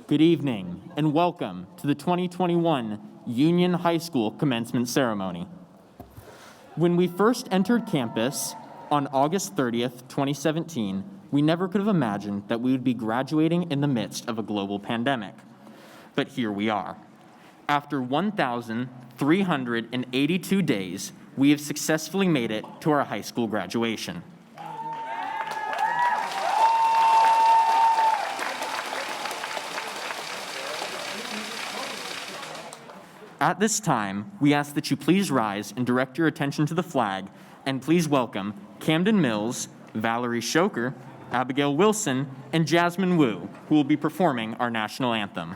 Good evening, and welcome to the 2021 Union High School Commencement Ceremony. When we first entered campus on August 30th, 2017, we never could have imagined that we would be graduating in the midst of a global pandemic. But here we are. After 1,382 days, we have successfully made it to our high school graduation. At this time, we ask that you please rise and direct your attention to the flag, and please welcome Camden Mills, Valerie Shoker, Abigail Wilson, and Jasmine Wu, who will be performing our national anthem.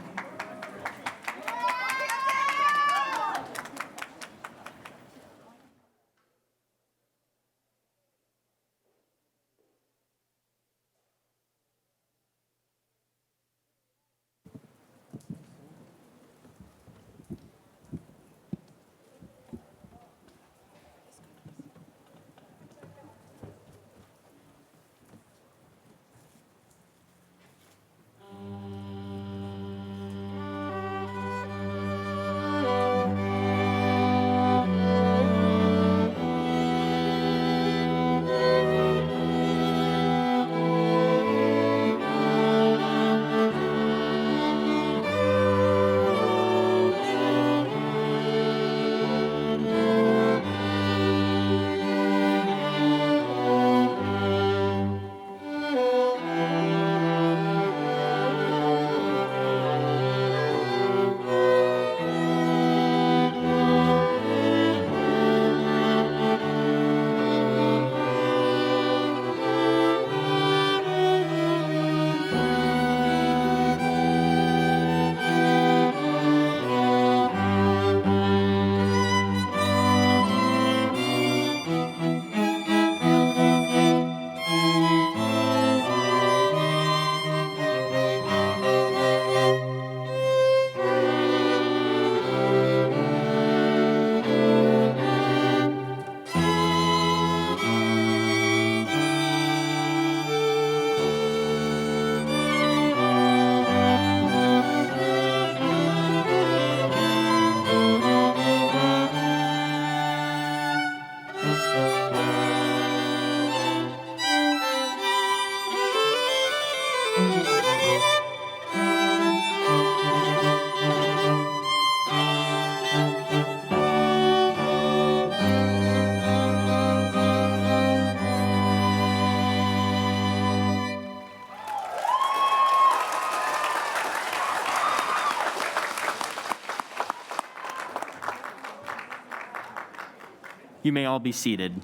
You may all be seated.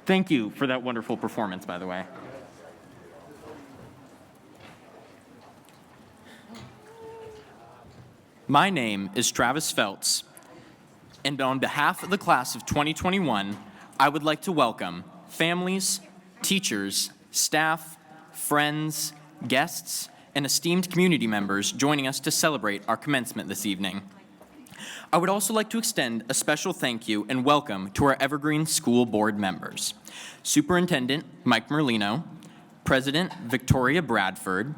Thank you for that wonderful performance, by the way. My name is Travis Feltz, and on behalf of the class of 2021, I would like to welcome families, teachers, staff, friends, guests, and esteemed community members joining us to celebrate our commencement this evening. I would also like to extend a special thank you and welcome to our Evergreen School Board members, Superintendent Mike Merlino, President Victoria Bradford,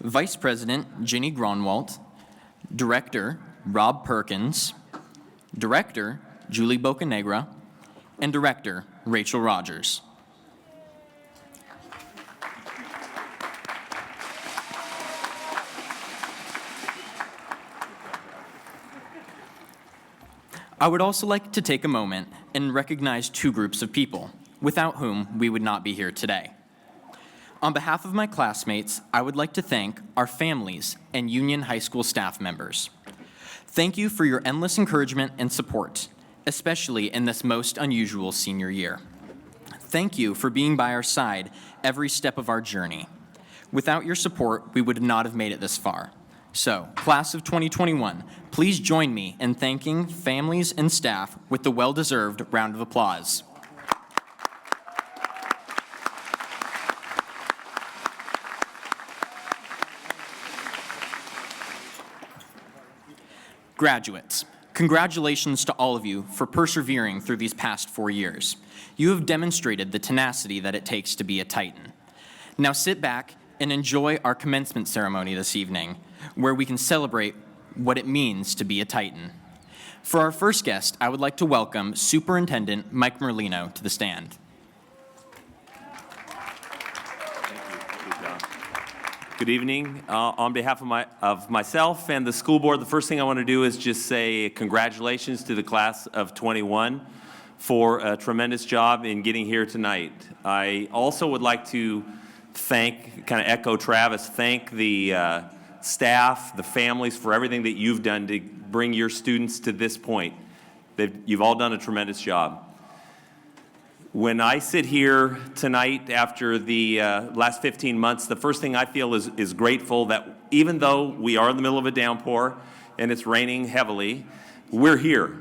Vice President Ginny Gronwalt, Director Rob Perkins, Director Julie Bocanegra, and Director Rachel Rogers. I would also like to take a moment and recognize two groups of people, without whom we would not be here today. On behalf of my classmates, I would like to thank our families and Union High School staff members. Thank you for your endless encouragement and support, especially in this most unusual senior year. Thank you for being by our side every step of our journey. Without your support, we would not have made it this far. So, class of 2021, please join me in thanking families and staff with the well-deserved round of applause. Graduates, congratulations to all of you for persevering through these past 4 years. You have demonstrated the tenacity that it takes to be a Titan. Now sit back and enjoy our commencement ceremony this evening, where we can celebrate what it means to be a Titan. For our first guest, I would like to welcome Superintendent Mike Merlino to the stand. Good evening. On behalf of myself and the school board, the first thing I want to do is just say congratulations to the class of 21 for a tremendous job in getting here tonight. I also would like to thank, kind of echo Travis, thank the staff, the families for everything that you've done to bring your students to this point. You've all done a tremendous job. When I sit here tonight after the last 15 months, the first thing I feel is grateful that even though we are in the middle of a downpour and it's raining heavily, we're here.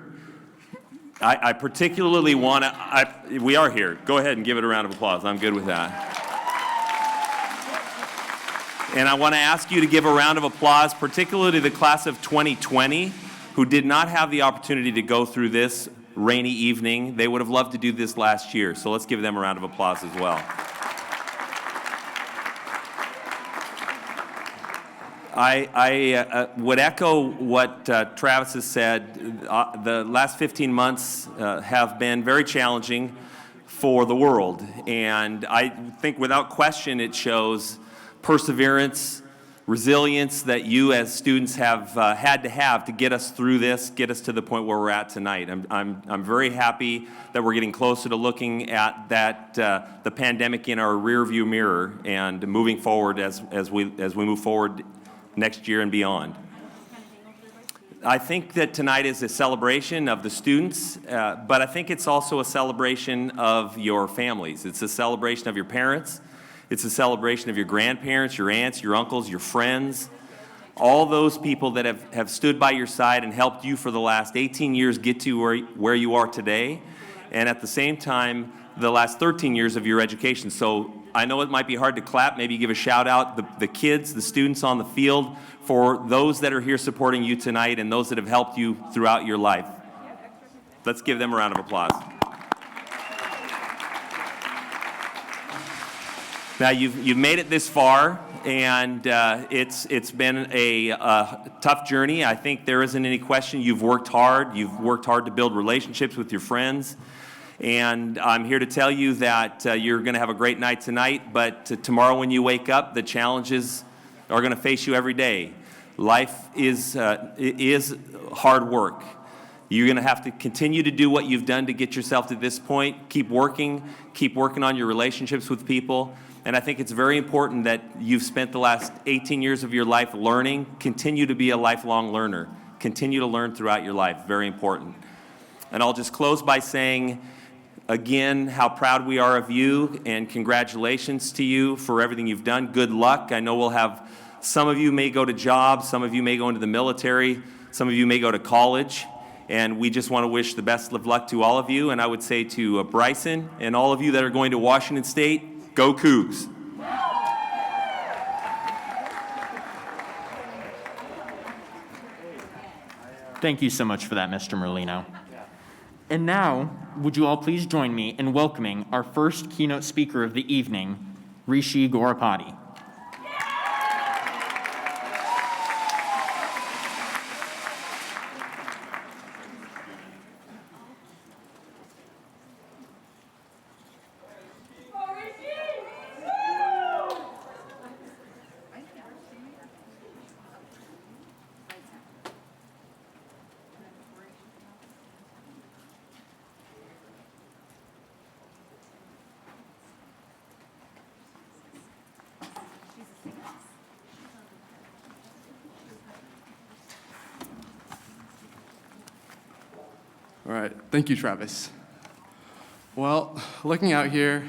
I particularly want to, we are here. Go ahead and give it a round of applause. I'm good with that. And I want to ask you to give a round of applause, particularly the class of 2020, who did not have the opportunity to go through this rainy evening. They would have loved to do this last year, so let's give them a round of applause as well. I would echo what Travis has said. The last 15 months have been very challenging for the world, and I think without question it shows perseverance, resilience that you as students have had to have to get us through this, get us to the point where we're at tonight. I'm very happy that we're getting closer to looking at that the pandemic in our rearview mirror and moving forward as we move forward next year and beyond. I think that tonight is a celebration of the students, but I think it's also a celebration of your families. It's a celebration of your parents. It's a celebration of your grandparents, your aunts, your uncles, your friends, all those people that have stood by your side and helped you for the last 18 years get to where you are today, and at the same time, the last 13 years of your education. So I know it might be hard to clap, maybe give a shout out, the kids, the students on the field, for those that are here supporting you tonight and those that have helped you throughout your life. Let's give them a round of applause. Now you've made it this far, and it's been a tough journey. I think there isn't any question you've worked hard. You've worked hard to build relationships with your friends, and I'm here to tell you that you're going to have a great night tonight. But tomorrow, when you wake up, the challenges are going to face you every day. Life is hard work. You're going to have to continue to do what you've done to get yourself to this point. Keep working on your relationships with people. And I think it's very important that you've spent the last 18 years of your life learning. Continue to be a lifelong learner. Continue to learn throughout your life. Very important. And I'll just close by saying, again, how proud we are of you, and congratulations to you for everything you've done. Good luck. I know we'll have, some of you may go to jobs, some of you may go into the military, some of you may go to college. And we just want to wish the best of luck to all of you. And I would say to Bryson and all of you that are going to Washington State, go Cougs. Thank you so much for that, Mr. Merlino. And now, would you all please join me in welcoming our first keynote speaker of the evening, Rishi Gorapati. All right, thank you, Travis. Well, looking out here,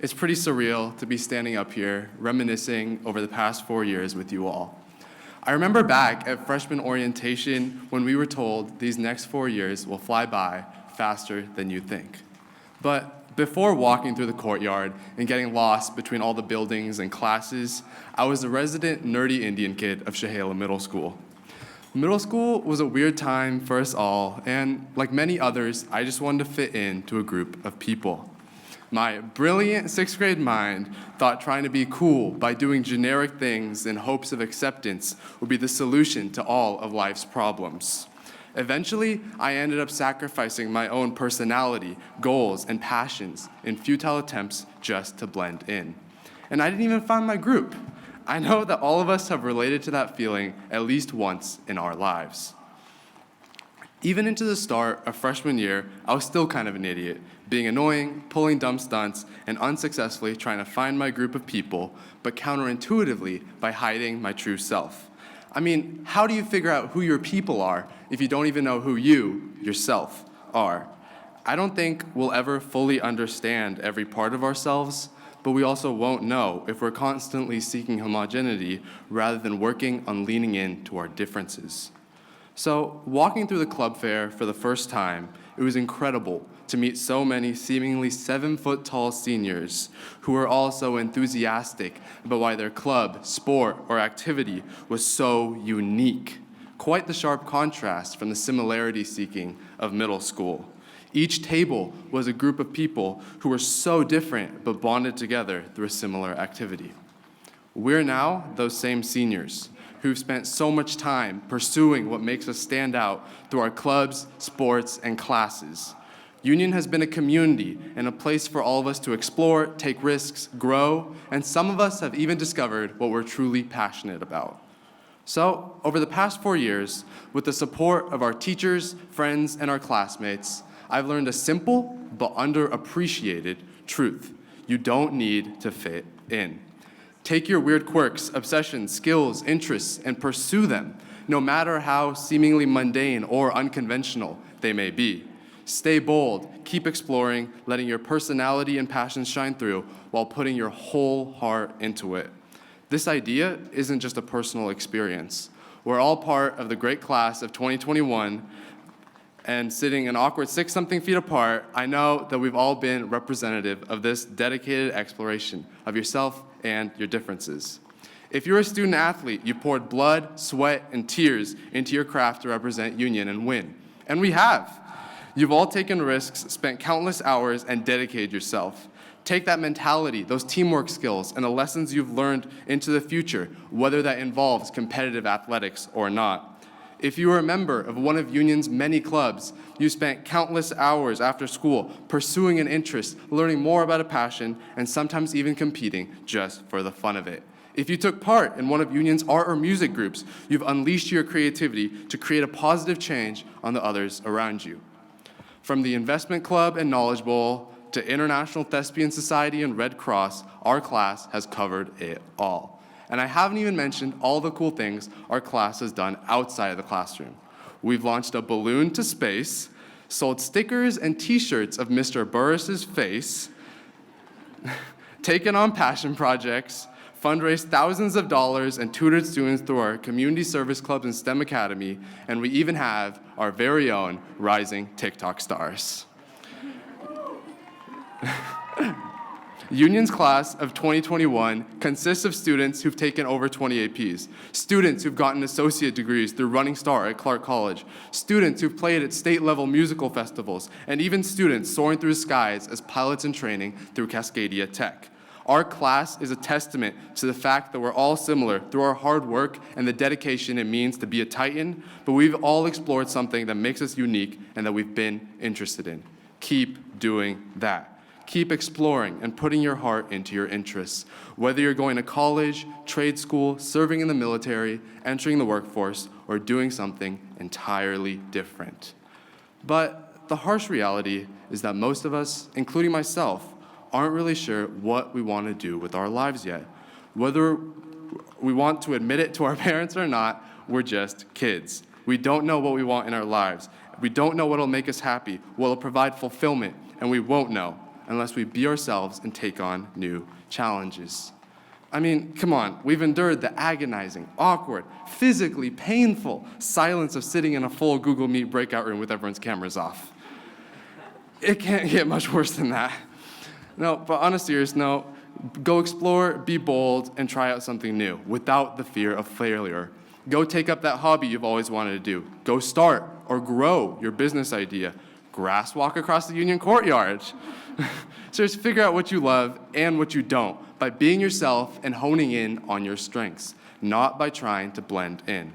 it's pretty surreal to be standing up here, reminiscing over the past 4 years with you all. I remember back at freshman orientation when we were told these next 4 years will fly by faster than you think. But before walking through the courtyard and getting lost between all the buildings and classes, I was a resident nerdy Indian kid of Chehalis Middle School. Middle school was a weird time for us all, and like many others, I just wanted to fit into a group of people. My brilliant sixth grade mind thought trying to be cool by doing generic things in hopes of acceptance would be the solution to all of life's problems. Eventually, I ended up sacrificing my own personality, goals, and passions in futile attempts just to blend in. And I didn't even find my group. I know that all of us have related to that feeling at least once in our lives. Even into the start of freshman year, I was still kind of an idiot, being annoying, pulling dumb stunts, and unsuccessfully trying to find my group of people, but counterintuitively by hiding my true self. I mean, how do you figure out who your people are if you don't even know who you, yourself, are? I don't think we'll ever fully understand every part of ourselves, but we also won't know if we're constantly seeking homogeneity rather than working on leaning into our differences. So, walking through the club fair for the first time, it was incredible to meet so many seemingly 7-foot-tall seniors who were all so enthusiastic about why their club, sport, or activity was so unique. Quite the sharp contrast from the similarity-seeking of middle school. Each table was a group of people who were so different but bonded together through a similar activity. We're now those same seniors who've spent so much time pursuing what makes us stand out through our clubs, sports, and classes. Union has been a community and a place for all of us to explore, take risks, grow, and some of us have even discovered what we're truly passionate about. So, over the past 4 years, with the support of our teachers, friends, and our classmates, I've learned a simple but underappreciated truth. You don't need to fit in. Take your weird quirks, obsessions, skills, interests, and pursue them, no matter how seemingly mundane or unconventional they may be. Stay bold, keep exploring, letting your personality and passions shine through while putting your whole heart into it. This idea isn't just a personal experience. We're all part of the great class of 2021, and sitting an awkward 6-something feet apart, I know that we've all been representative of this dedicated exploration of yourself and your differences. If you're a student athlete, you poured blood, sweat, and tears into your craft to represent Union and win. And we have. You've all taken risks, spent countless hours, and dedicated yourself. Take that mentality, those teamwork skills, and the lessons you've learned into the future, whether that involves competitive athletics or not. If you are a member of one of Union's many clubs, you spent countless hours after school pursuing an interest, learning more about a passion, and sometimes even competing just for the fun of it. If you took part in one of Union's art or music groups, you've unleashed your creativity to create a positive change on the others around you. From the Investment Club and Knowledge Bowl to International Thespian Society and Red Cross, our class has covered it all. And I haven't even mentioned all the cool things our class has done outside of the classroom. We've launched a balloon to space, sold stickers and t-shirts of Mr. Burris's face, taken on passion projects, fundraised thousands of dollars, and tutored students through our community service clubs and STEM Academy, and we even have our very own rising TikTok stars. Union's class of 2021 consists of students who've taken over 20 APs, students who've gotten associate degrees through Running Star at Clark College, students who've played at state-level musical festivals, and even students soaring through the skies as pilots in training through Cascadia Tech. Our class is a testament to the fact that we're all similar through our hard work and the dedication it means to be a Titan, but we've all explored something that makes us unique and that we've been interested in. Keep doing that. Keep exploring and putting your heart into your interests. Whether you're going to college, trade school, serving in the military, entering the workforce, or doing something entirely different. But the harsh reality is that most of us, including myself, aren't really sure what we want to do with our lives yet. Whether we want to admit it to our parents or not, we're just kids. We don't know what we want in our lives. We don't know what'll make us happy, what'll provide fulfillment, and we won't know unless we be ourselves and take on new challenges. I mean, come on, we've endured the agonizing, awkward, physically painful silence of sitting in a full Google Meet breakout room with everyone's cameras off. It can't get much worse than that. No, but on a serious note, go explore, be bold, and try out something new without the fear of failure. Go take up that hobby you've always wanted to do. Go start or grow your business idea. grass walk across the Union Courtyard. So just figure out what you love and what you don't by being yourself and honing in on your strengths, not by trying to blend in.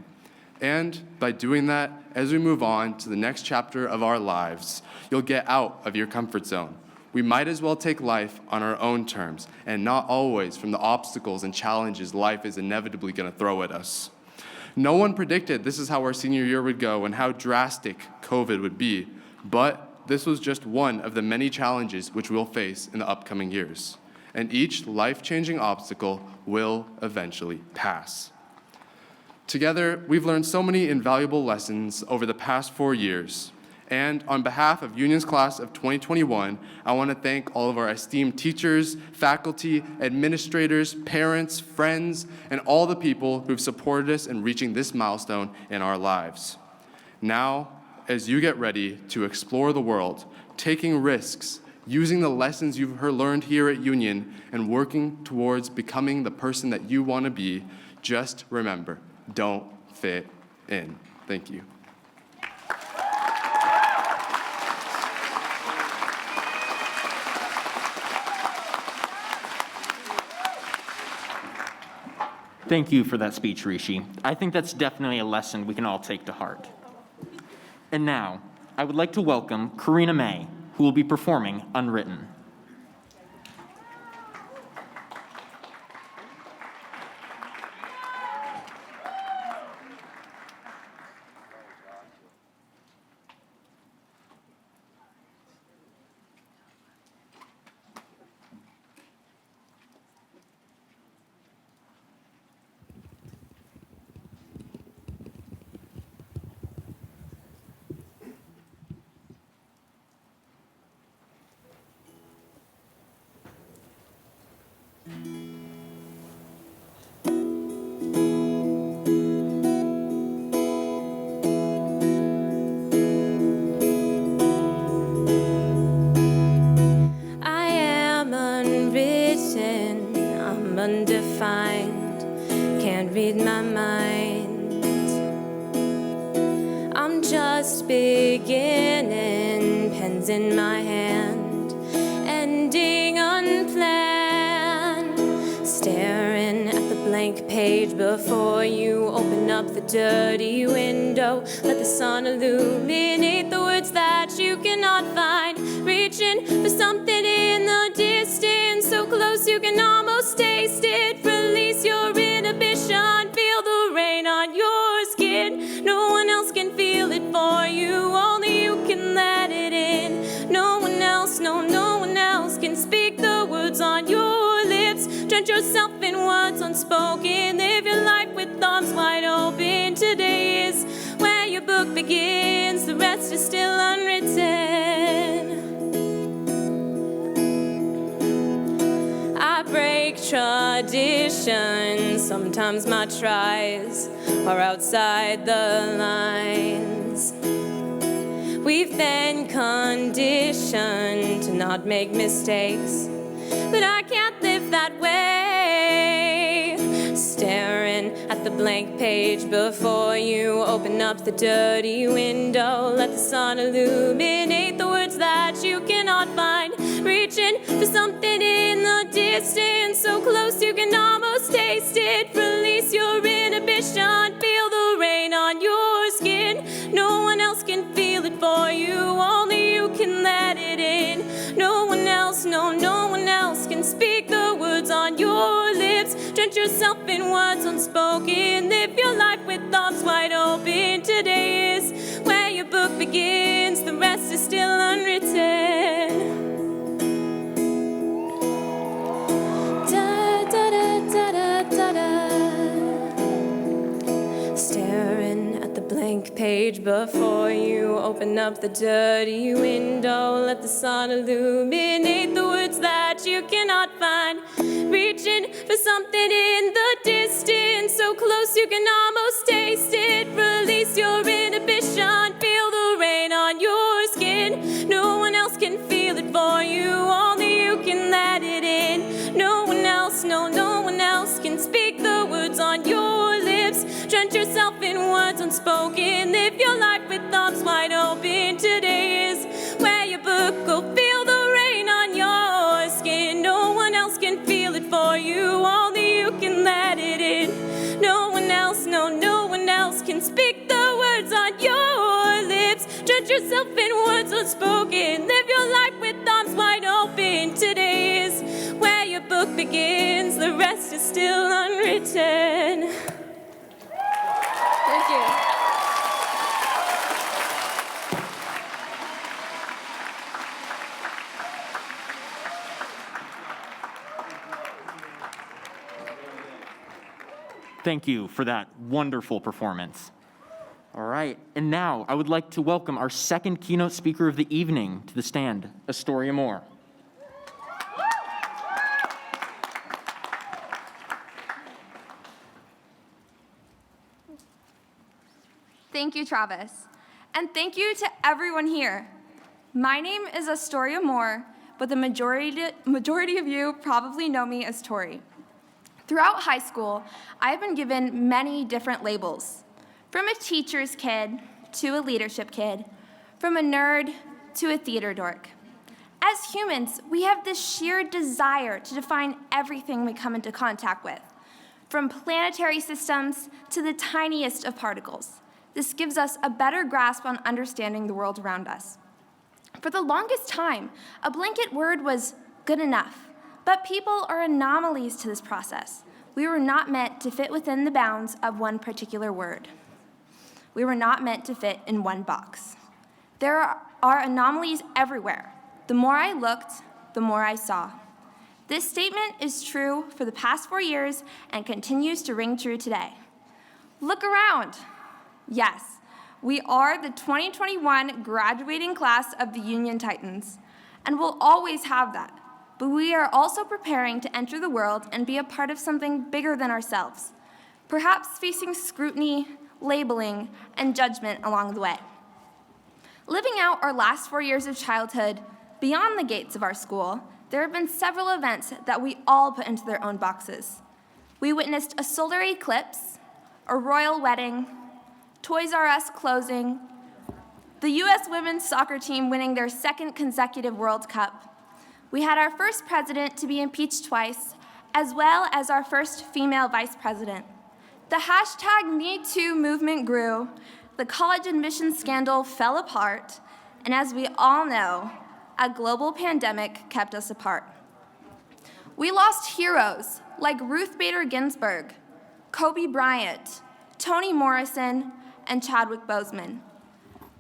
And by doing that, as we move on to the next chapter of our lives, you'll get out of your comfort zone. We might as well take life on our own terms and not always from the obstacles and challenges life is inevitably going to throw at us. No one predicted this is how our senior year would go and how drastic COVID would be, but this was just one of the many challenges which we'll face in the upcoming years. And each life-changing obstacle will eventually pass. Together, we've learned so many invaluable lessons over the past 4 years. And on behalf of Union's class of 2021, I want to thank all of our esteemed teachers, faculty, administrators, parents, friends, and all the people who've supported us in reaching this milestone in our lives. Now, as you get ready to explore the world, taking risks, using the lessons you've learned here at Union, and working towards becoming the person that you want to be, just remember, don't fit in. Thank you. Thank you for that speech, Rishi. I think that's definitely a lesson we can all take to heart. And now, I would like to welcome Karina May, who will be performing Unwritten. Undefined, can't read my mind. I'm just beginning, pens in my hand, ending unplanned. Staring at the blank page before you, open up the dirty window. Let the sun illuminate the words that you cannot find. Reaching for something in the distance, so close you can almost taste it. Release your inhibition, feel the rain on your skin. No one else can feel it for you, only you can let it in. No one else, no one else can speak the words on your lips. Drench yourself in words unspoken, live your life with arms wide open. Today is where your book begins, the rest is still unwritten. I break tradition, sometimes my tries are outside the lines. We've been conditioned to not make mistakes, but I can't live that way. Staring at the blank page before you, open up the dirty window. Let the sun illuminate the words that you cannot find. Reaching for something in the distance, so close you can almost taste it. Release your inhibition, feel the rain on your skin. No one else can feel it for you, only you can let it in. No one else, no one else can speak the words on your lips. Drench yourself in words unspoken, live your life with arms wide open. Today is where your book begins, the rest is still unwritten. Staring at the blank page before you, open up the dirty window. Let the sun illuminate the words that you cannot find. Reaching for something in the distance, so close you can almost taste it. Release your inhibition, feel the rain on your skin. No one else can feel it for you, only you can let it in. No one else, no one else can speak the words on your lips. Drench yourself in words unspoken, live your life with arms wide open. Today is Stretch yourself in words unspoken. Live your life with arms wide open. Today is where your book begins. The rest is still unwritten. Thank you. Thank you for that wonderful performance. All right, and now I would like to welcome our second keynote speaker of the evening to the stand, Astoria Moore. Thank you, Travis. And thank you to everyone here. My name is Astoria Moore, but the majority of you probably know me as Tori. Throughout high school, I have been given many different labels, from a teacher's kid to a leadership kid, from a nerd to a theater dork. As humans, we have this sheer desire to define everything we come into contact with, from planetary systems to the tiniest of particles. This gives us a better grasp on understanding the world around us. For the longest time, a blanket word was good enough. But people are anomalies to this process. We were not meant to fit within the bounds of one particular word. We were not meant to fit in one box. There are anomalies everywhere. The more I looked, the more I saw. This statement is true for the past 4 years and continues to ring true today. Look around. Yes, we are the 2021 graduating class of the Union Titans, and we'll always have that. But we are also preparing to enter the world and be a part of something bigger than ourselves, perhaps facing scrutiny, labeling, and judgment along the way. Living out our last 4 years of childhood beyond the gates of our school, there have been several events that we all put into their own boxes. We witnessed a solar eclipse, a royal wedding, Toys R Us closing, the U.S. women's soccer team winning their second consecutive World Cup. We had our first president to be impeached twice, as well as our first female vice president. The hashtag #MeToo movement grew, the college admissions scandal fell apart, and as we all know, a global pandemic kept us apart. We lost heroes like Ruth Bader Ginsburg, Kobe Bryant, Toni Morrison, and Chadwick Boseman.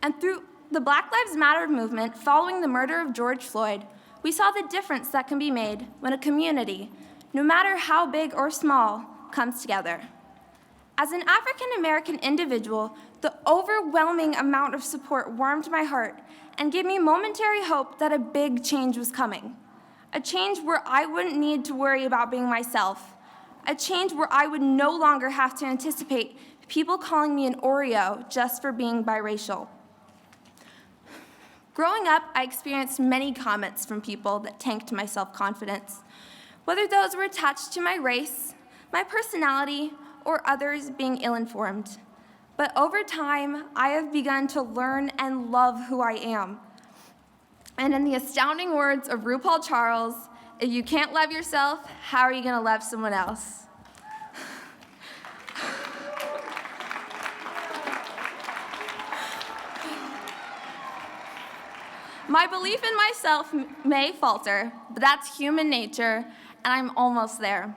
And through the Black Lives Matter movement following the murder of George Floyd, we saw the difference that can be made when a community, no matter how big or small, comes together. As an African American individual, the overwhelming amount of support warmed my heart and gave me momentary hope that a big change was coming. A change where I wouldn't need to worry about being myself. A change where I would no longer have to anticipate people calling me an Oreo just for being biracial. Growing up, I experienced many comments from people that tanked my self-confidence, whether those were attached to my race, my personality, or others being ill-informed. But over time, I have begun to learn and love who I am. And in the astounding words of RuPaul Charles, if you can't love yourself, how are you going to love someone else? My belief in myself may falter, but that's human nature, and I'm almost there.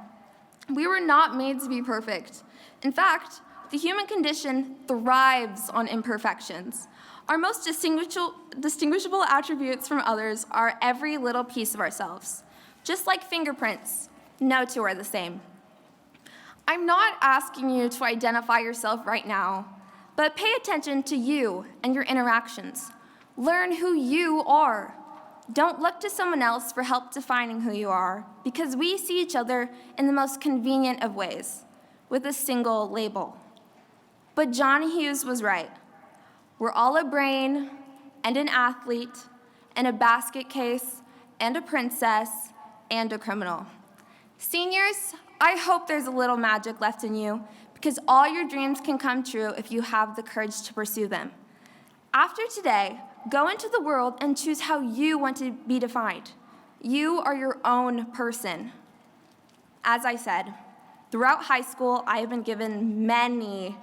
We were not made to be perfect. In fact, the human condition thrives on imperfections. Our most distinguishable attributes from others are every little piece of ourselves. Just like fingerprints, no two are the same. I'm not asking you to identify yourself right now, but pay attention to you and your interactions. Learn who you are. Don't look to someone else for help defining who you are, because we see each other in the most convenient of ways, with a single label. But John Hughes was right. We're all a brain, and an athlete, and a basket case, and a princess, and a criminal. Seniors, I hope there's a little magic left in you, because all your dreams can come true if you have the courage to pursue them. After today, go into the world and choose how you want to be defined. You are your own person. As I said, throughout high school, I have been given many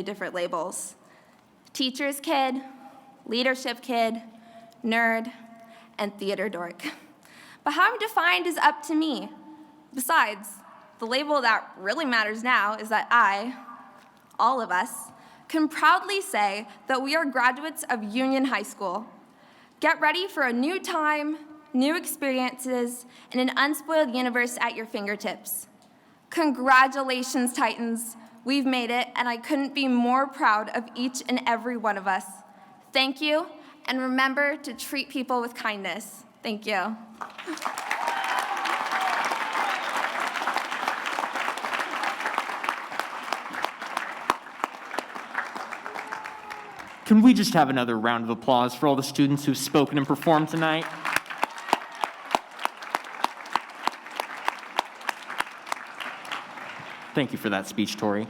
different labels. Teacher's kid, leadership kid, nerd, and theater dork. But how I'm defined is up to me. Besides, the label that really matters now is that I, all of us, can proudly say that we are graduates of Union High School. Get ready for a new time, new experiences, and an unspoiled universe at your fingertips. Congratulations, Titans. We've made it, and I couldn't be more proud of each and every one of us. Thank you, and remember to treat people with kindness. Thank you. Can we just have another round of applause for all the students who've spoken and performed tonight? Thank you for that speech, Tori.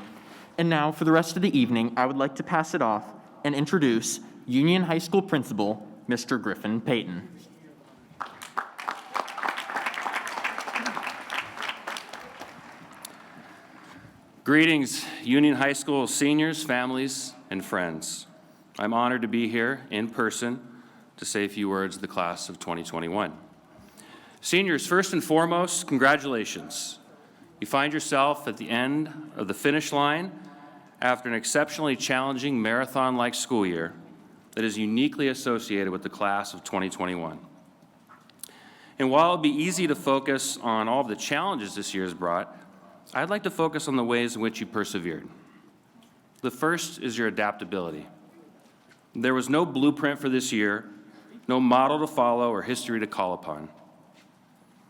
And now, for the rest of the evening, I would like to pass it off and introduce Union High School Principal, Mr. Griffin Payton. Greetings, Union High School seniors, families, and friends. I'm honored to be here in person to say a few words to the class of 2021. Seniors, first and foremost, congratulations. You find yourself at the end of the finish line after an exceptionally challenging marathon-like school year that is uniquely associated with the class of 2021. And while it'll be easy to focus on all of the challenges this year has brought, I'd like to focus on the ways in which you persevered. The first is your adaptability. There was no blueprint for this year, no model to follow or history to call upon.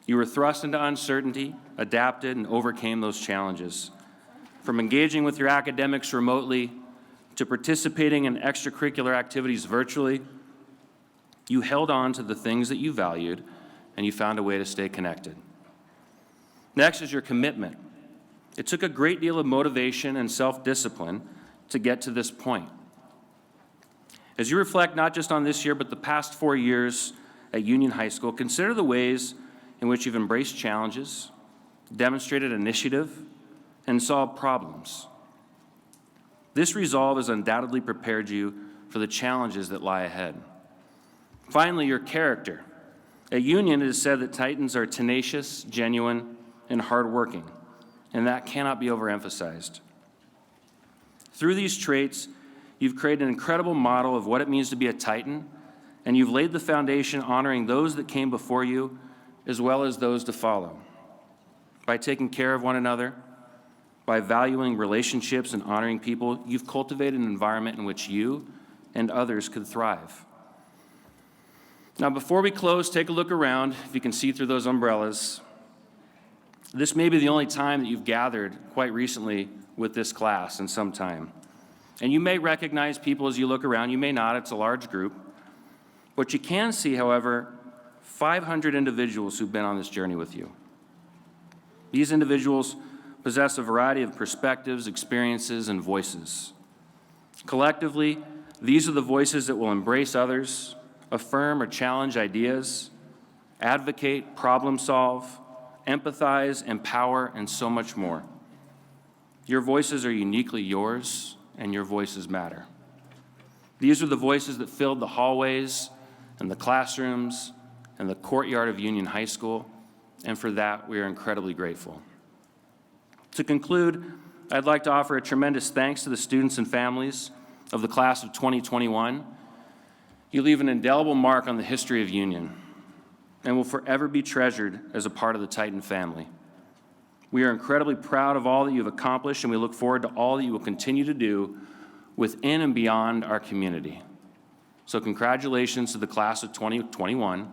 You were thrust into uncertainty, adapted, and overcame those challenges. From engaging with your academics remotely to participating in extracurricular activities virtually, you held on to the things that you valued, and you found a way to stay connected. Next is your commitment. It took a great deal of motivation and self-discipline to get to this point. As you reflect not just on this year, but the past 4 years at Union High School, consider the ways in which you've embraced challenges, demonstrated initiative, and solved problems. This resolve has undoubtedly prepared you for the challenges that lie ahead. Finally, your character. At Union, it is said that Titans are tenacious, genuine, and hardworking, and that cannot be overemphasized. Through these traits, you've created an incredible model of what it means to be a Titan, and you've laid the foundation honoring those that came before you, as well as those to follow. By taking care of one another, by valuing relationships and honoring people, you've cultivated an environment in which you and others could thrive. Now, before we close, take a look around, if you can see through those umbrellas. This may be the only time that you've gathered quite recently with this class in some time. And you may recognize people as you look around. You may not. It's a large group. What you can see, however, 500 individuals who've been on this journey with you. These individuals possess a variety of perspectives, experiences, and voices. Collectively, these are the voices that will embrace others, affirm or challenge ideas, advocate, problem solve, empathize, empower, and so much more. Your voices are uniquely yours, and your voices matter. These are the voices that filled the hallways and the classrooms and the courtyard of Union High School, and for that, we are incredibly grateful. To conclude, I'd like to offer a tremendous thanks to the students and families of the class of 2021. You leave an indelible mark on the history of Union and will forever be treasured as a part of the Titan family. We are incredibly proud of all that you've accomplished, and we look forward to all that you will continue to do within and beyond our community. So congratulations to the class of 2021.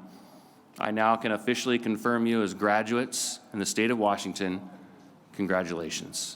I now can officially confirm you as graduates in the state of Washington. Congratulations.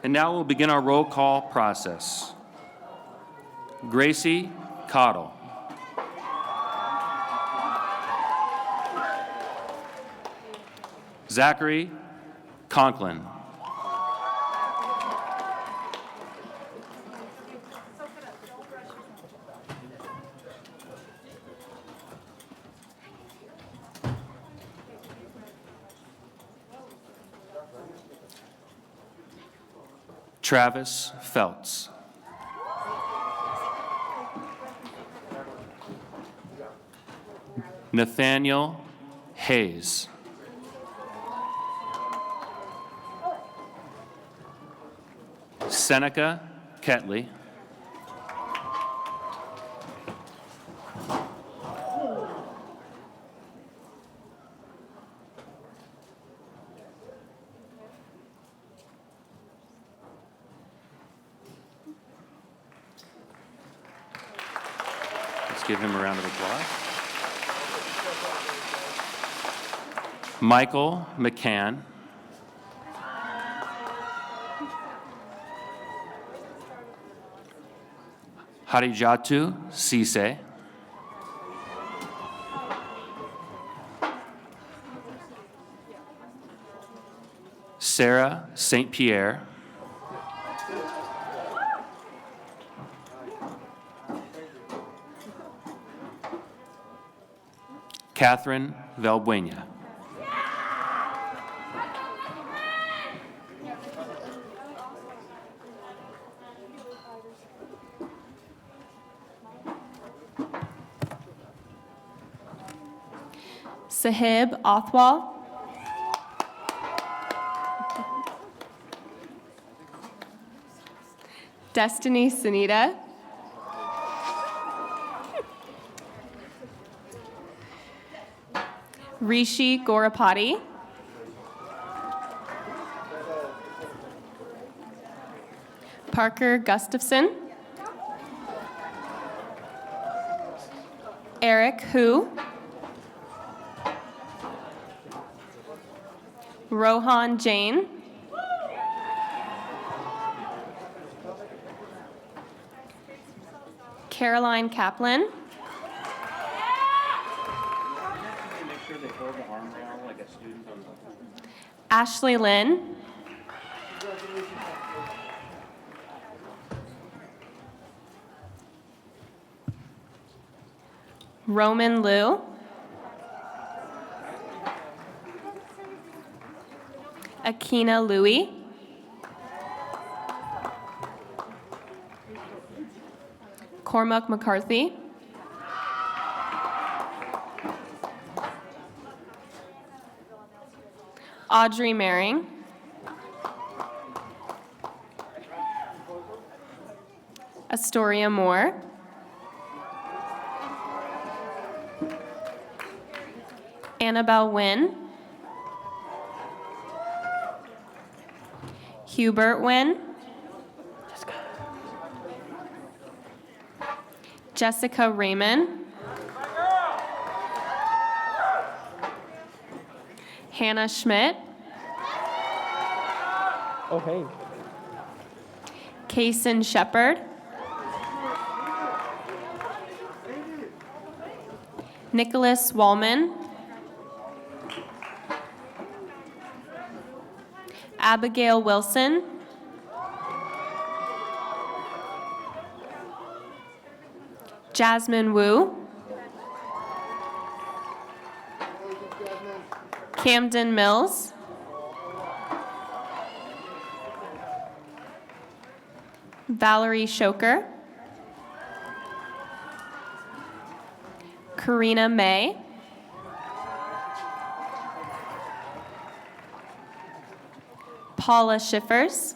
And now we'll begin our roll call process. Gracie Cottle. Zachary Conklin. Travis Feltz. Nathaniel Hayes. Seneca Ketley. Let's give him a round of applause. Michael McCann. Harijatu Sise. Sarah St. Pierre. Catherine Valbuena. Sahib Othwal. Destiny Sunita. Rishi Gorapati. Parker Gustafson. Eric Hu. Rohan Jain. Caroline Kaplan. Ashley Lynn. Roman Liu. Akina Louie. Cormac McCarthy. Audrey Maring. Astoria Moore. Annabelle Wynn. Hubert Wynn. Jessica Raymond. Hannah Schmidt. Okay. Kaysen Shepard. Nicholas Wallman. Abigail Wilson. Jasmine Wu. Camden Mills. Valerie Shoker. Karina May. Paula Schiffers.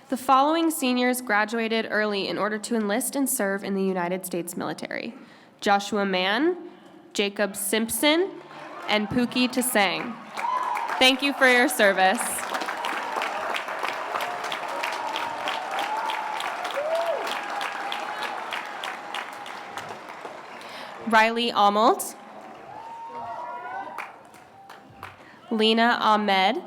The following seniors graduated early in order to enlist and serve in the United States military: Joshua Mann, Jacob Simpson, and Pookie Tasang. Thank you for your service. Riley Amolt. Lena Ahmed.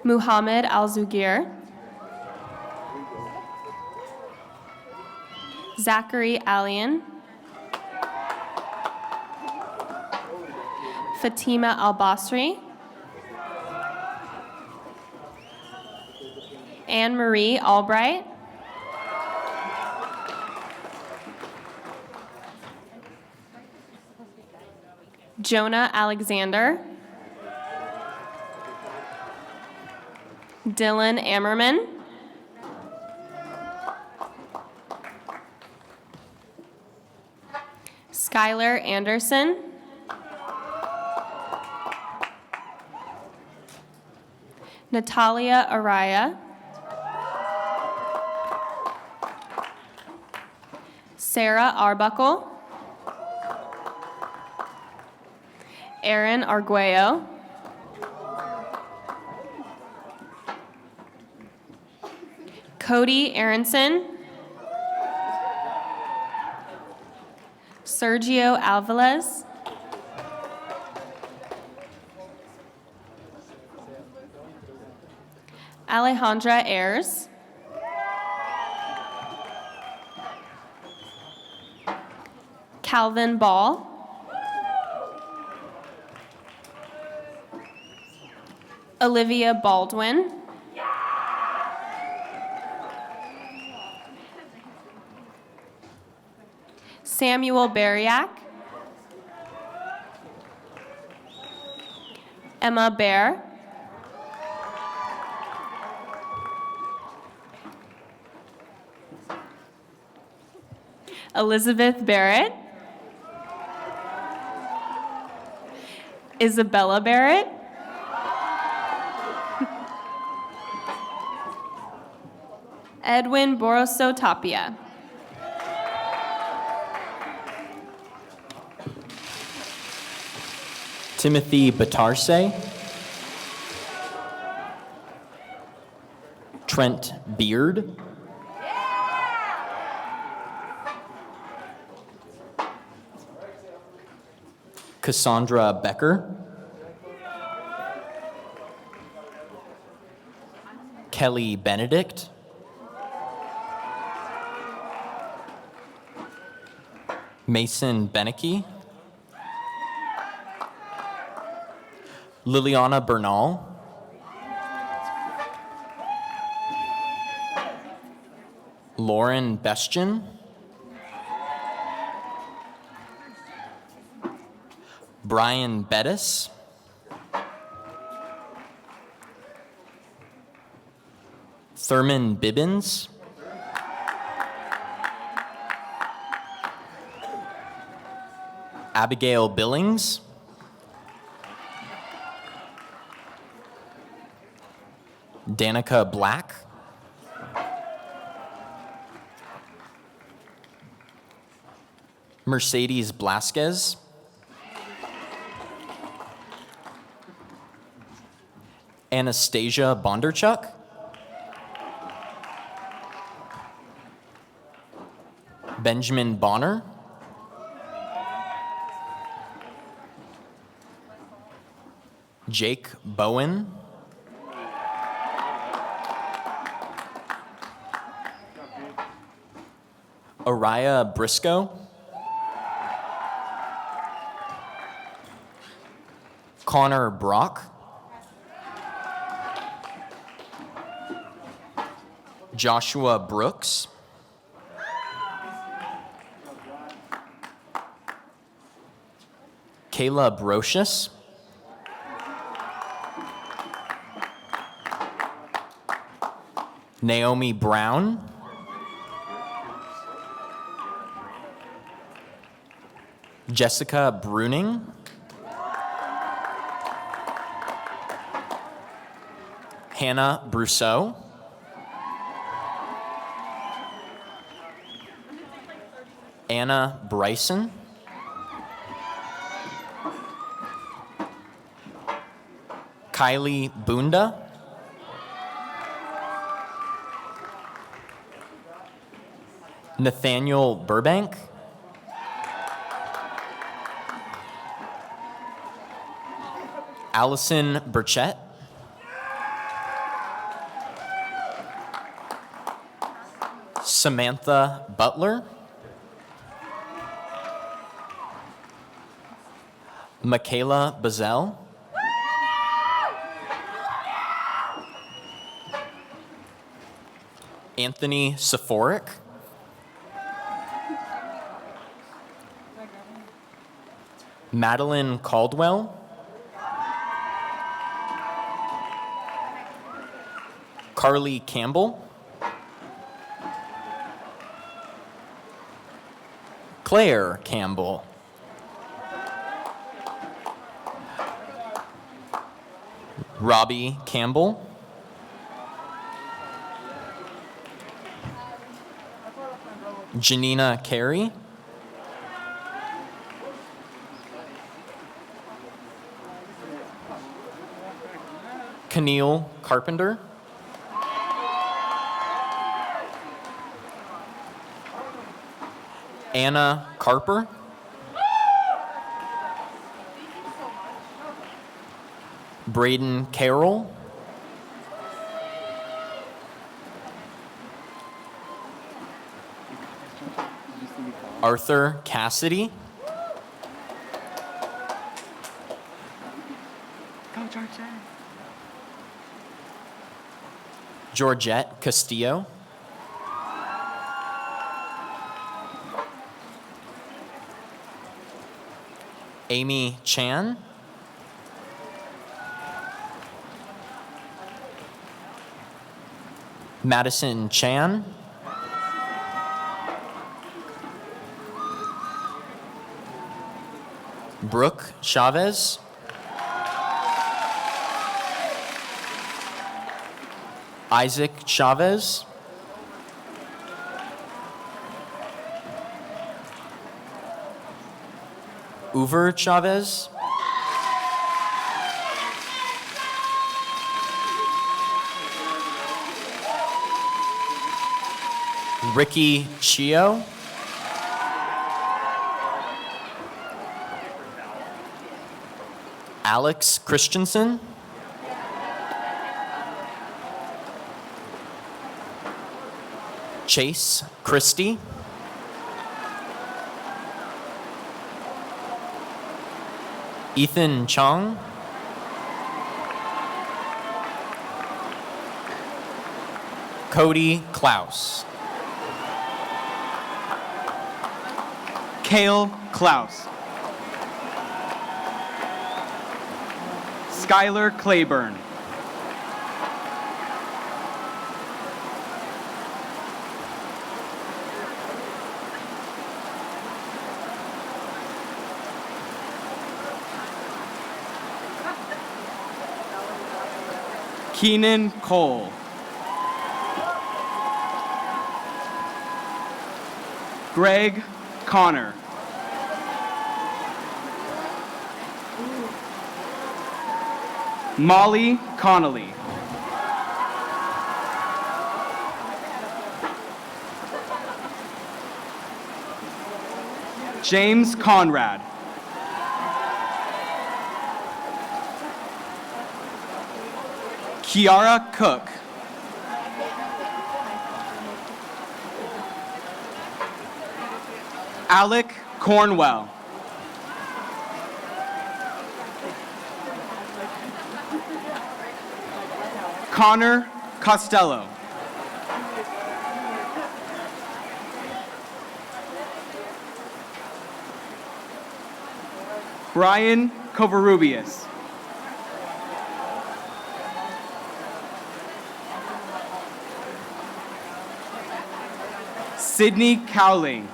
Muhammad Al-Zugir. Zachary Alian. Fatima Al-Basri. Anne-Marie Albright. Jonah Alexander. Dylan Ammerman. Skylar Anderson. Natalia Araya. Sarah Arbuckle. Aaron Arguello. Cody Aronson. Sergio Alvarez. Alejandra Ayers. Calvin Ball. Olivia Baldwin. Samuel Bariak. Emma Bear. Elizabeth Barrett. Isabella Barrett. Edwin Boroso Tapia. Timothy Batarse. Trent Beard. Cassandra Becker. Kelly Benedict. Mason Beneke. Liliana Bernal. Lauren Bestian. Brian Bettis. Thurman Bibbins. Abigail Billings. Danica Black. Mercedes Blasquez. Anastasia Bondarchuk. Benjamin Bonner. Jake Bowen. Araya Briscoe. Connor Brock. Joshua Brooks. Caleb Brocious. Naomi Brown. Jessica Bruning. Hannah Brousseau. Anna Bryson. Kylie Bunda. Nathaniel Burbank. Allison Burchett. Samantha Butler. Michaela Bazell. Anthony Sephoric. Madeline Caldwell. Carly Campbell. Claire Campbell. Robbie Campbell. Janina Carey. Keneal Carpenter. Anna Carper. Braden Carroll. Arthur Cassidy. Georgette Castillo. Amy Chan. Madison Chan. Brooke Chavez. Isaac Chavez. Uver Chavez. Ricky Chio. Alex Christensen. Chase Christie. Ethan Chong. Cody Klaus. Kale Klaus. Skylar Claiborne. Keenan Cole. Greg Connor. Molly Connolly. James Conrad. Kiara Cook. Alec Cornwell. Connor Costello. Brian Covarrubias. Sydney Cowling.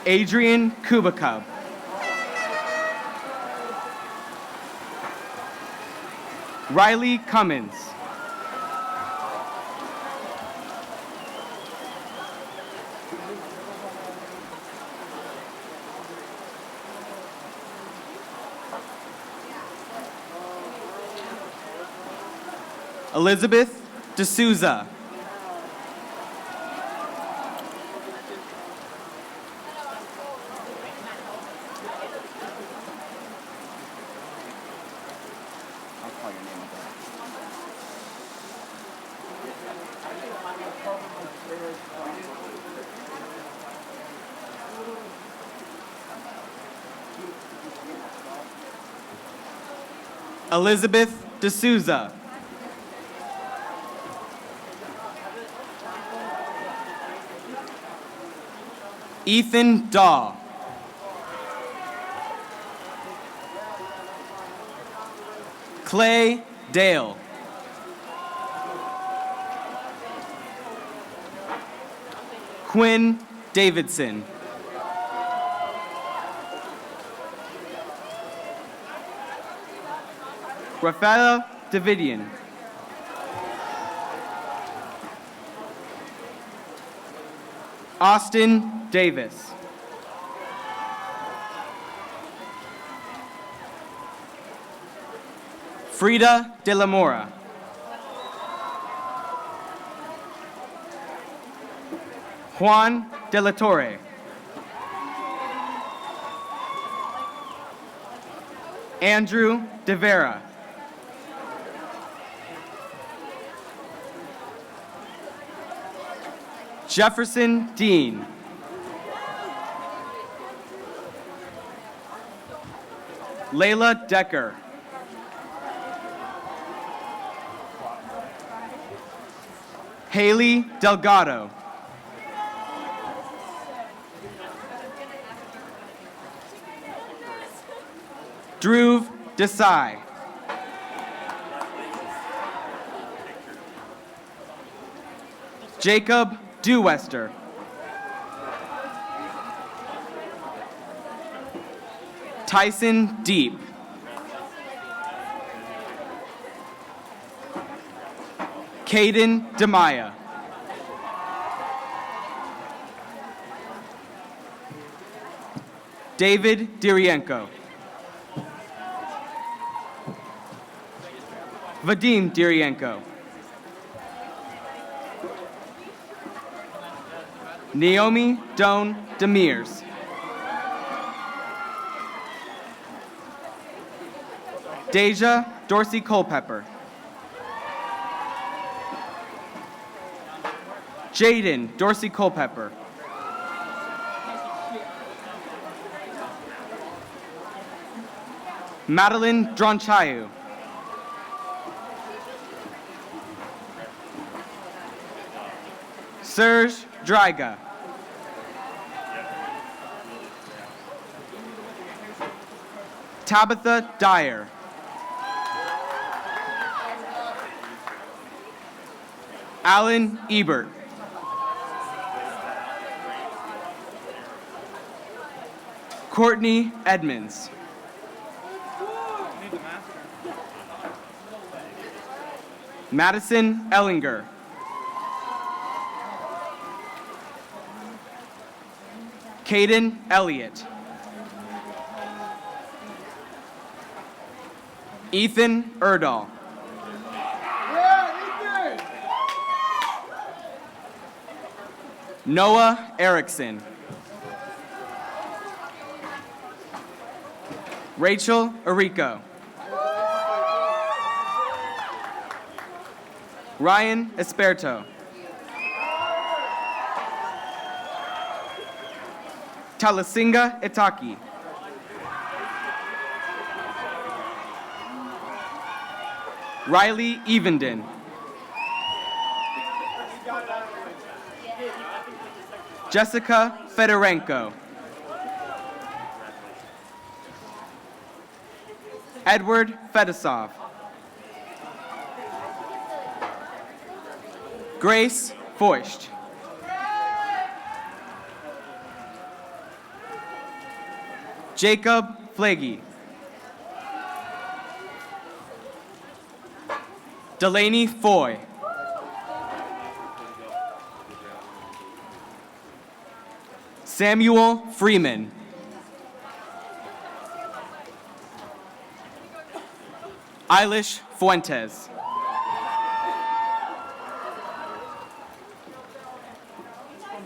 Adrian Kubakub. Riley Cummins. Elizabeth D'Souza. Elizabeth D'Souza. Ethan Daw. Clay Dale. Quinn Davidson. Rafaela Davidian. Austin Davis. Frida de la Mora. Juan de la Torre. Andrew de Vera. Jefferson Dean. Layla Decker. Haley Delgado. Dhruv Desai. Jacob Dewester. Tyson Deep. Caden Demaya. David Dirienko. Vadim Dirienko. Naomi Doan Demirs. Deja Dorsey Culpepper. Jaden Dorsey Culpepper. Madeline Dronchayu. Serge Dryga. Tabitha Dyer. Alan Ebert. Courtney Edmonds. Madison Ellinger. Caden Elliott. Ethan Erdahl. Noah Erickson. Rachel Arico. Ryan Esperto. Talasinga Itaki. Riley Evenden. Jessica Fedorenko. Edward Fedosov. Grace Foist. Jacob Flagey. Delaney Foy. Samuel Freeman. Eilish Fuentes.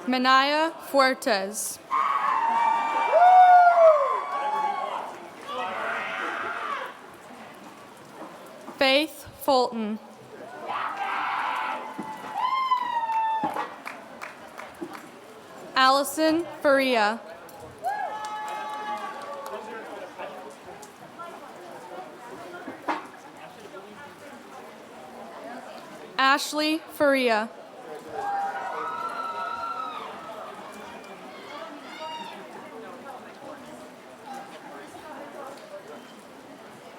Manaya Fuertes. Faith Fulton. Allison Faria. Ashley Faria.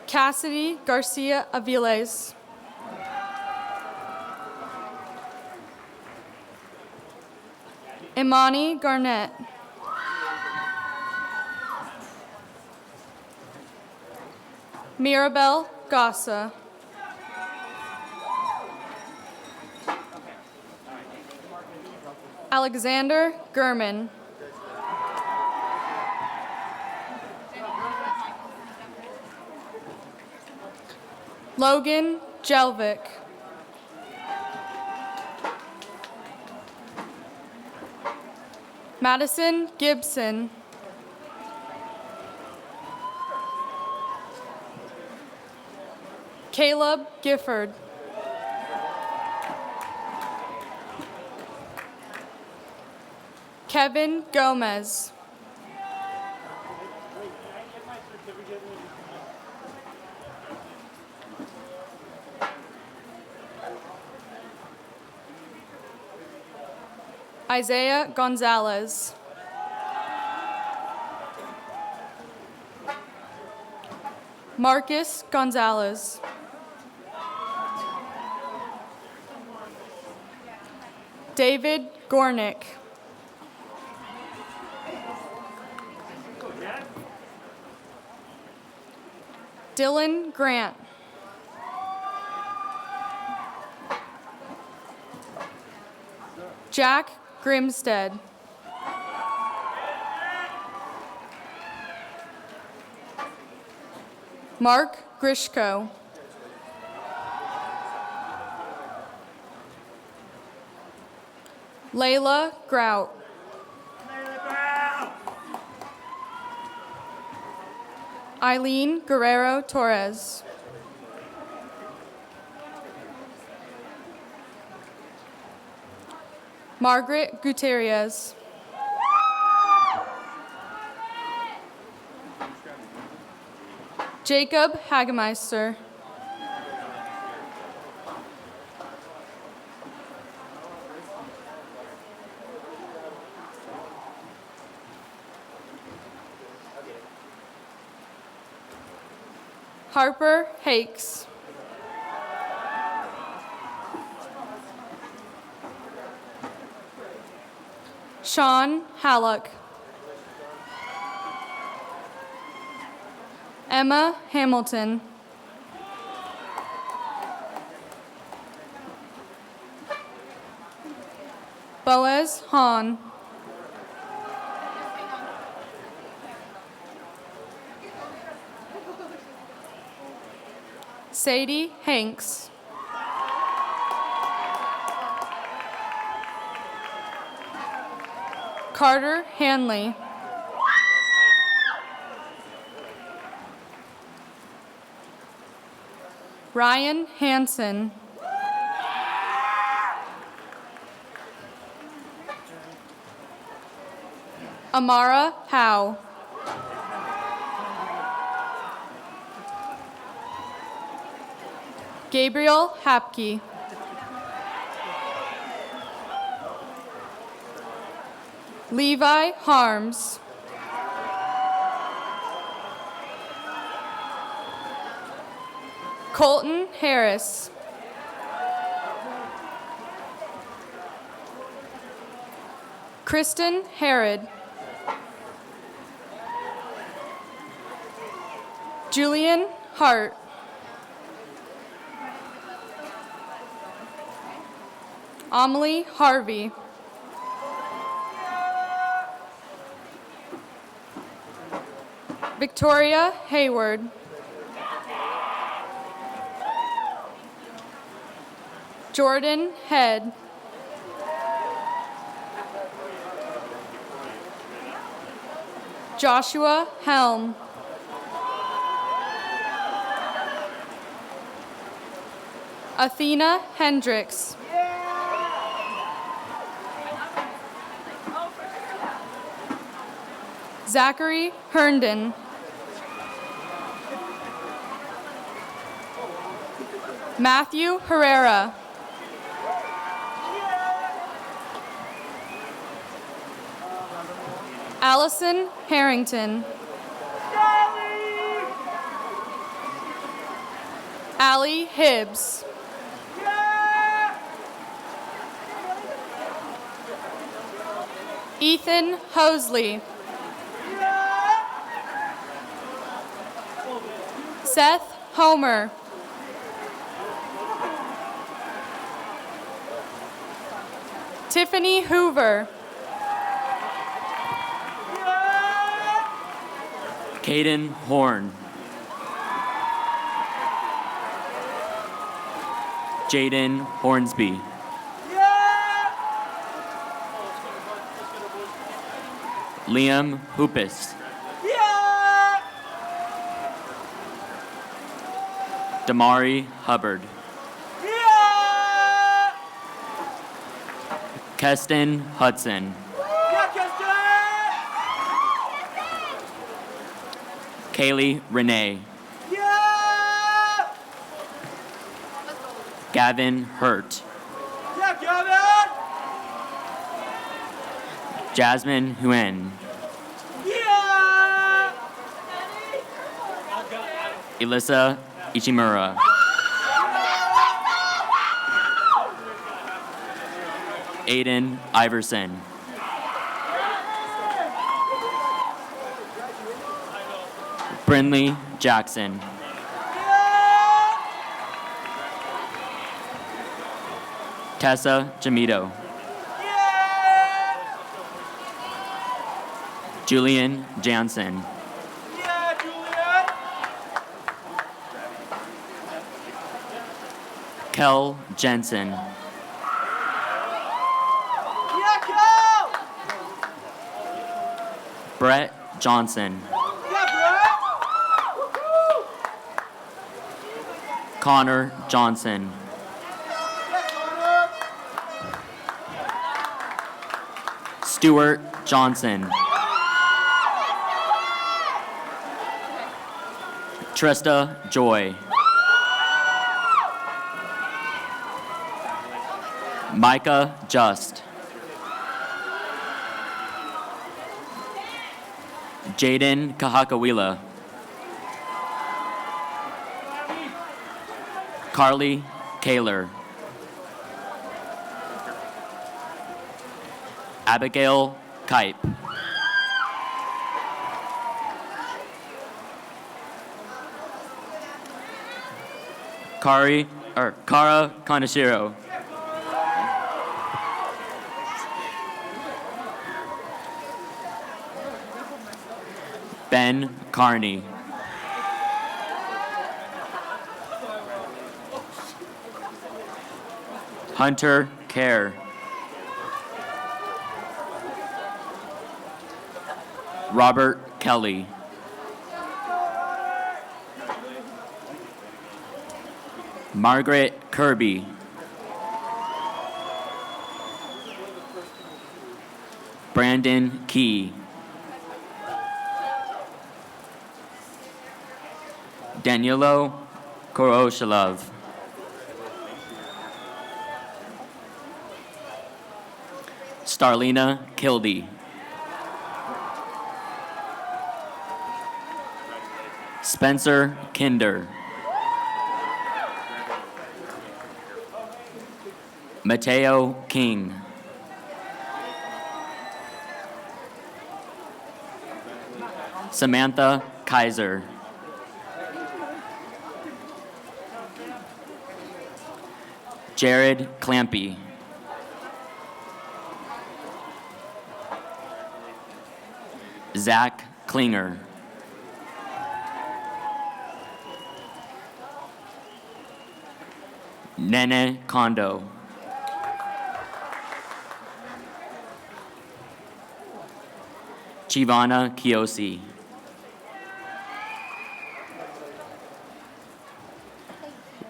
Cassidy Garcia Aviles. Imani Garnett. Mirabelle Gossa. Alexander Gurman. Logan Jelvik. Madison Gibson. Caleb Gifford. Kevin Gomez. Isaiah Gonzalez. Marcus Gonzalez. David Gornick. Dylan Grant. Jack Grimstead. Mark Grishko. Layla Grout. Eileen Guerrero Torres. Margaret Gutierrez. Jacob Hagemeister. Harper Hakes. Sean Hallock. Emma Hamilton. Boaz Hahn. Sadie Hanks. Carter Hanley. Ryan Hansen. Amara Howe. Gabriel Hapke. Levi Harms. Colton Harris. Kristen Harrod. Julian Hart. Amelie Harvey. Victoria Hayward. Jordan Head. Joshua Helm. Athena Hendricks. Zachary Herndon. Matthew Herrera. Allison Harrington. Allie Hibbs. Ethan Hosley. Seth Homer. Tiffany Hoover. Caden Horn. Jaden Hornsby. Liam Hoopus. Damari Hubbard. Keston Hudson. Kaylee Renee. Gavin Hurt. Jasmine Huen. Elissa Ichimura. Aiden Iverson. Brinley Jackson. Tessa Jamito. Julian Jansen. Kel Jensen. Brett Johnson. Connor Johnson. Stuart Johnson. Trista Joy. Micah Just. Jaden Kahakawila. Carly Kaler. Abigail Kipe. Kara Kanashiro. Ben Carney. Hunter Kerr. Robert Kelly. Margaret Kirby. Brandon Key. Danilo Koroshalov. Starlina Kildy. Spencer Kinder. Mateo King. Samantha Kaiser. Jared Clampy. Zach Klinger. Nene Kondo. Chivana Kiyosi.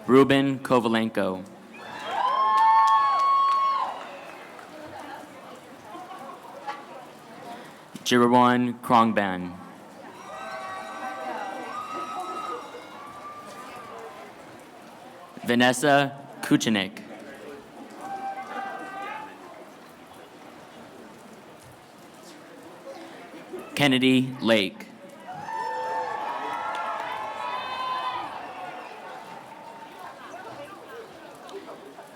Ruben Kovalenko. Jirawan Krongban. Vanessa Kuchenik. Kennedy Lake.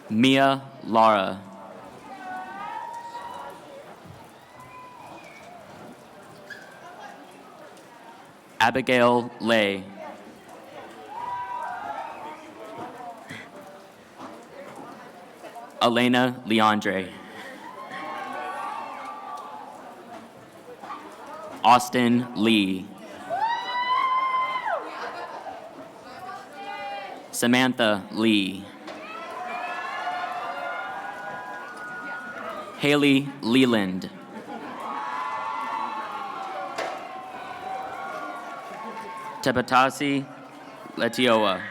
Mia Lara. Abigail Lay. Elena Leandre. Austin Lee. Samantha Lee. Haley Leland. Tepatasi Letioa.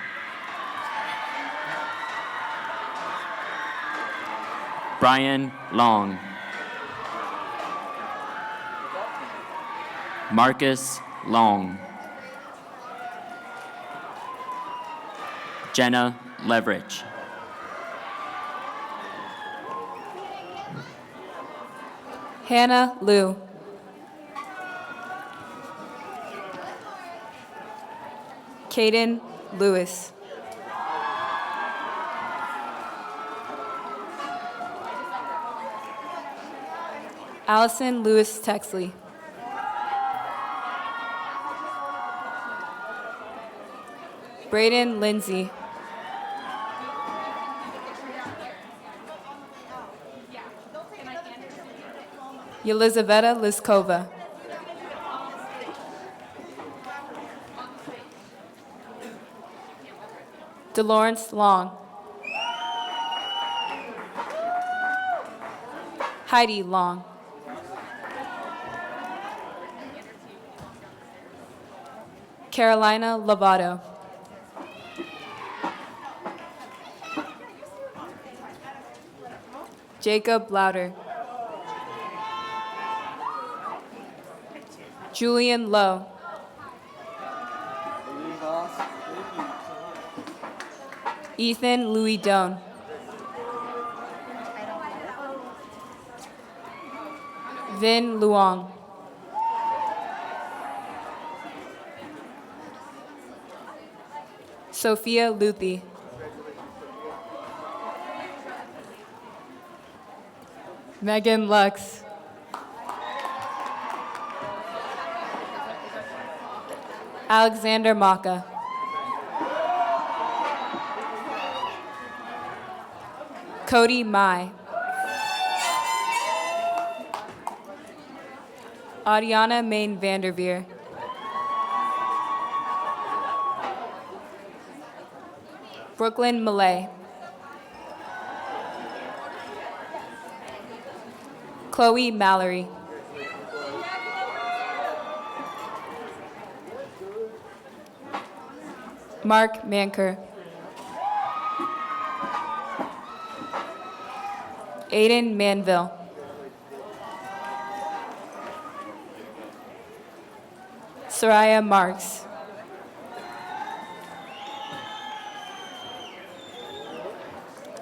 Brian Long. Marcus Long. Jenna Leverich. Hannah Liu. Caden Lewis. Allison Lewis Texley. Braden Lindsay. Yelizaveta Liskova. DeLawrence Long. Heidi Long. Carolina Lovato. Jacob Louder. Julian Lowe. Ethan Louis Doan. Vin Luong. Sophia Luthi. Megan Lux. Alexander Maka. Cody Mai. Adiana Main Vanderveer. Brooklyn Malay. Chloe Mallory. Mark Manker. Aiden Manville. Soraya Marks.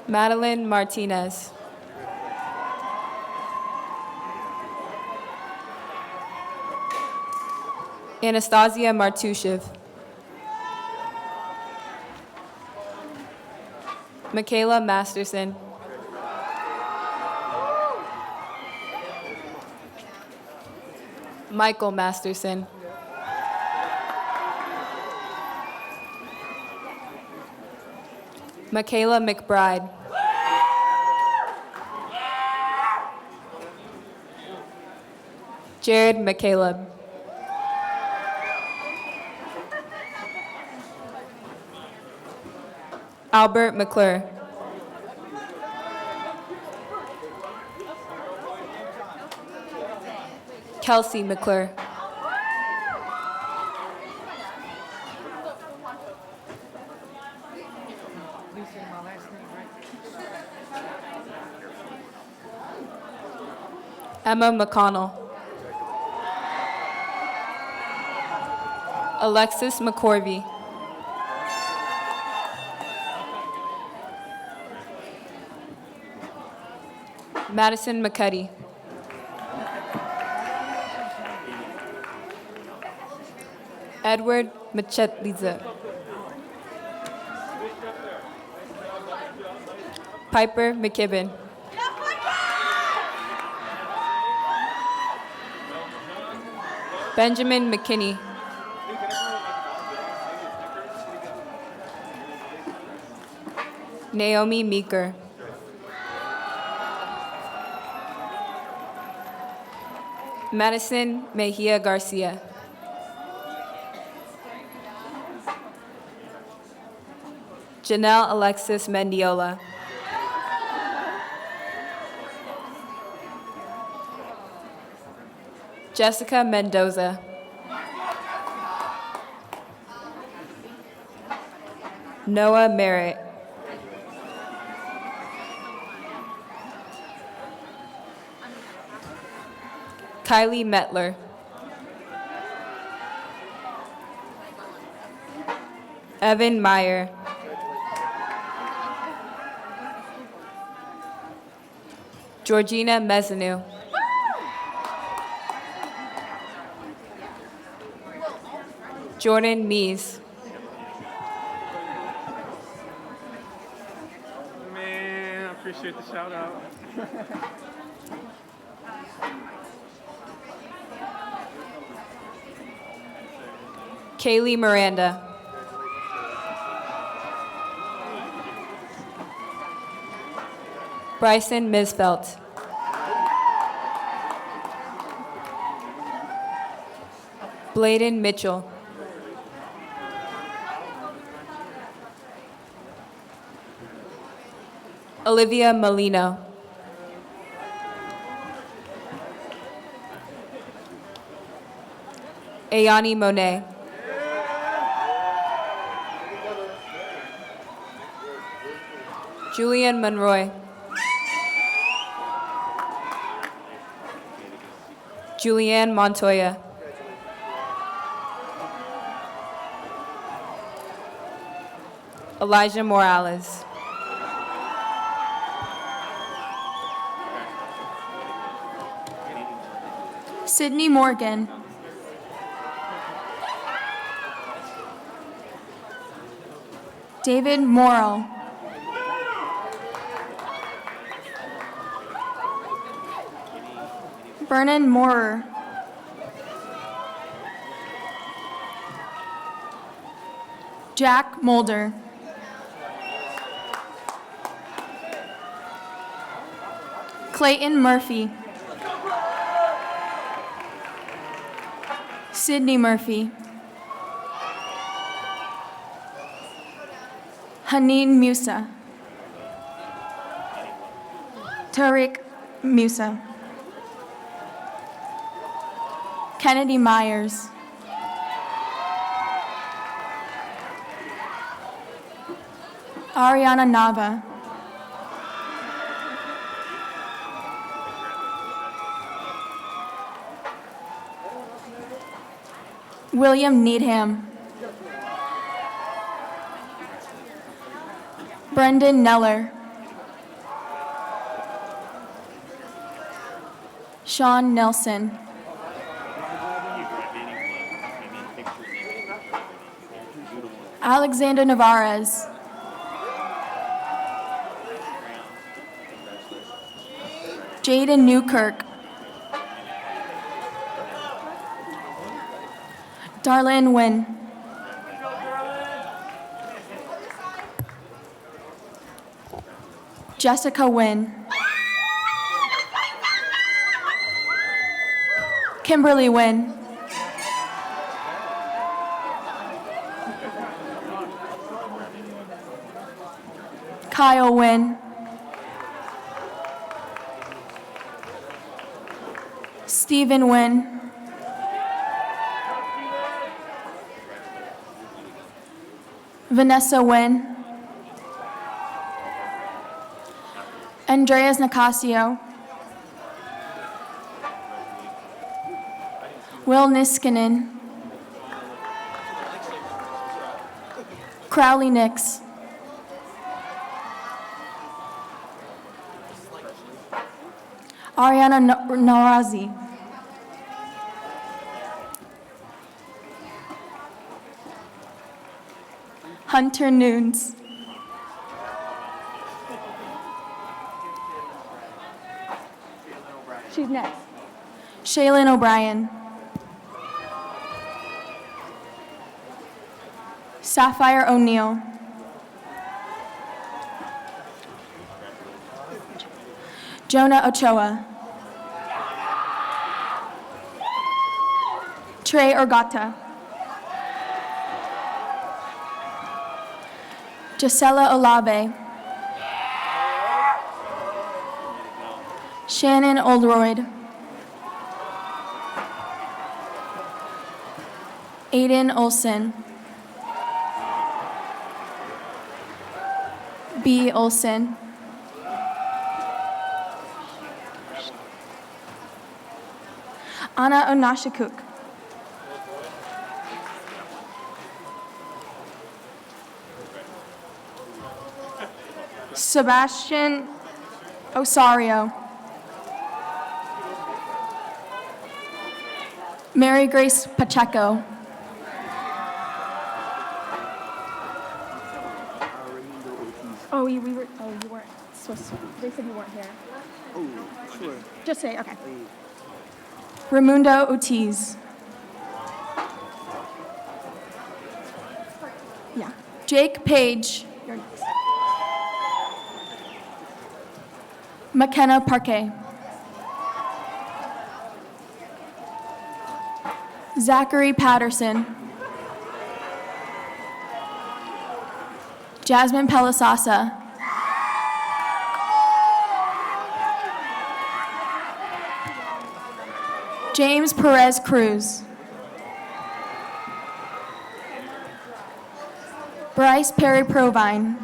Madeline Martinez. Anastasia Martushev. Michaela Masterson. Michael Masterson. Michaela McBride. Jared McCaleb. Albert McClure. Kelsey McClure. Emma McConnell. Alexis McCorvey. Madison McCuddy. Edward Machetliza. Piper McKibben. Benjamin McKinney. Naomi Meeker. Madison Mejia Garcia. Janelle Alexis Mendiola. Jessica Mendoza. Noah Merritt. Kylie Metler. Evan Meyer. Georgina Mezzanu. Jordan Mees. Man, I appreciate the shout out. Kaylee Miranda. Bryson Misfelt. Bladen Mitchell. Olivia Molino. Ayani Monet. Julian Monroy. Julianne Montoya. Elijah Morales. Sydney Morgan. David Morrow. Vernon Moorer. Jack Mulder. Clayton Murphy. Sydney Murphy. Haneen Musa. Tariq Musa. Kennedy Myers. Ariana Nava. William Needham. Brendan Neller. Sean Nelson. Alexander Navarez. Jaden Newkirk. Darlene Nguyen. Jessica Nguyen. Kimberly Nguyen. Kyle Nguyen. Stephen Nguyen. Vanessa Nguyen. Andreas Nicasio. Will Niskanen. Crowley Nix. Ariana Narazi. Hunter Nunes. She's next. Shaylin O'Brien. Sapphire O'Neill. Jonah Ochoa. Trey Orgata. Gisela Olave. Shannon Oldroyd. Aiden Olson. B. Olson. Anna Onashikuk. Sebastian Osario. Mary Grace Pacheco. You weren't supposed to. They said you weren't here. Oh, sure. Just say, okay. Raimundo Ortiz. Yeah. Jake Page. You're next. McKenna Parquet. Zachary Patterson. Jasmine Pelisasa. James Perez Cruz. Bryce Perry Provine.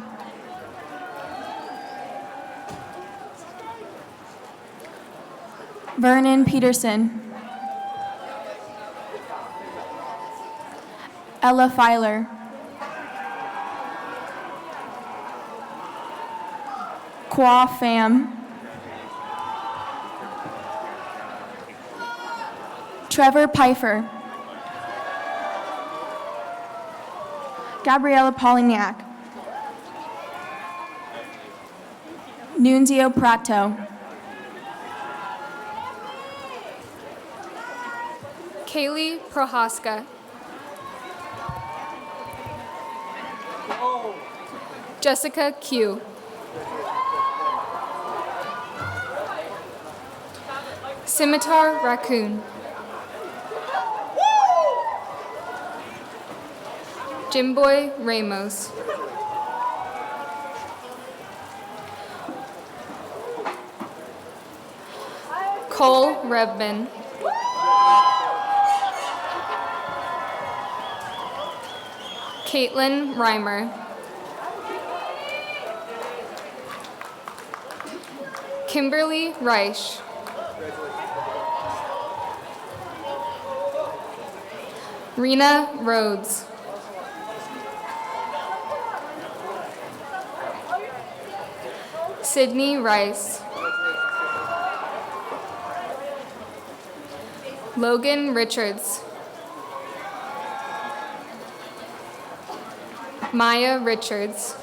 Vernon Peterson. Ella Filer. Kwa Pham. Trevor Pfeiffer. Gabriella Polignac. Nunzio Prato. Kaylee Prohaska. Jessica Q. Scimitar Raccoon. Jimboy Ramos. Cole Rebman. Caitlin Reimer. Kimberly Reich. Rena Rhodes. Sydney Rice. Logan Richards. Maya Richards.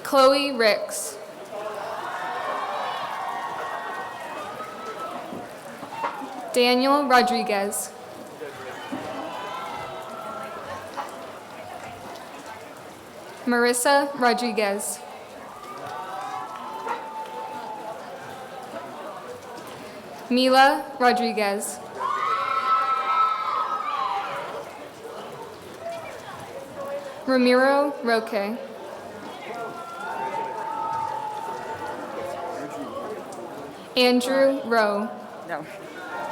Chloe Ricks. Daniel Rodriguez. Marissa Rodriguez. Mila Rodriguez. Ramiro Roque. Andrew Rowe. No,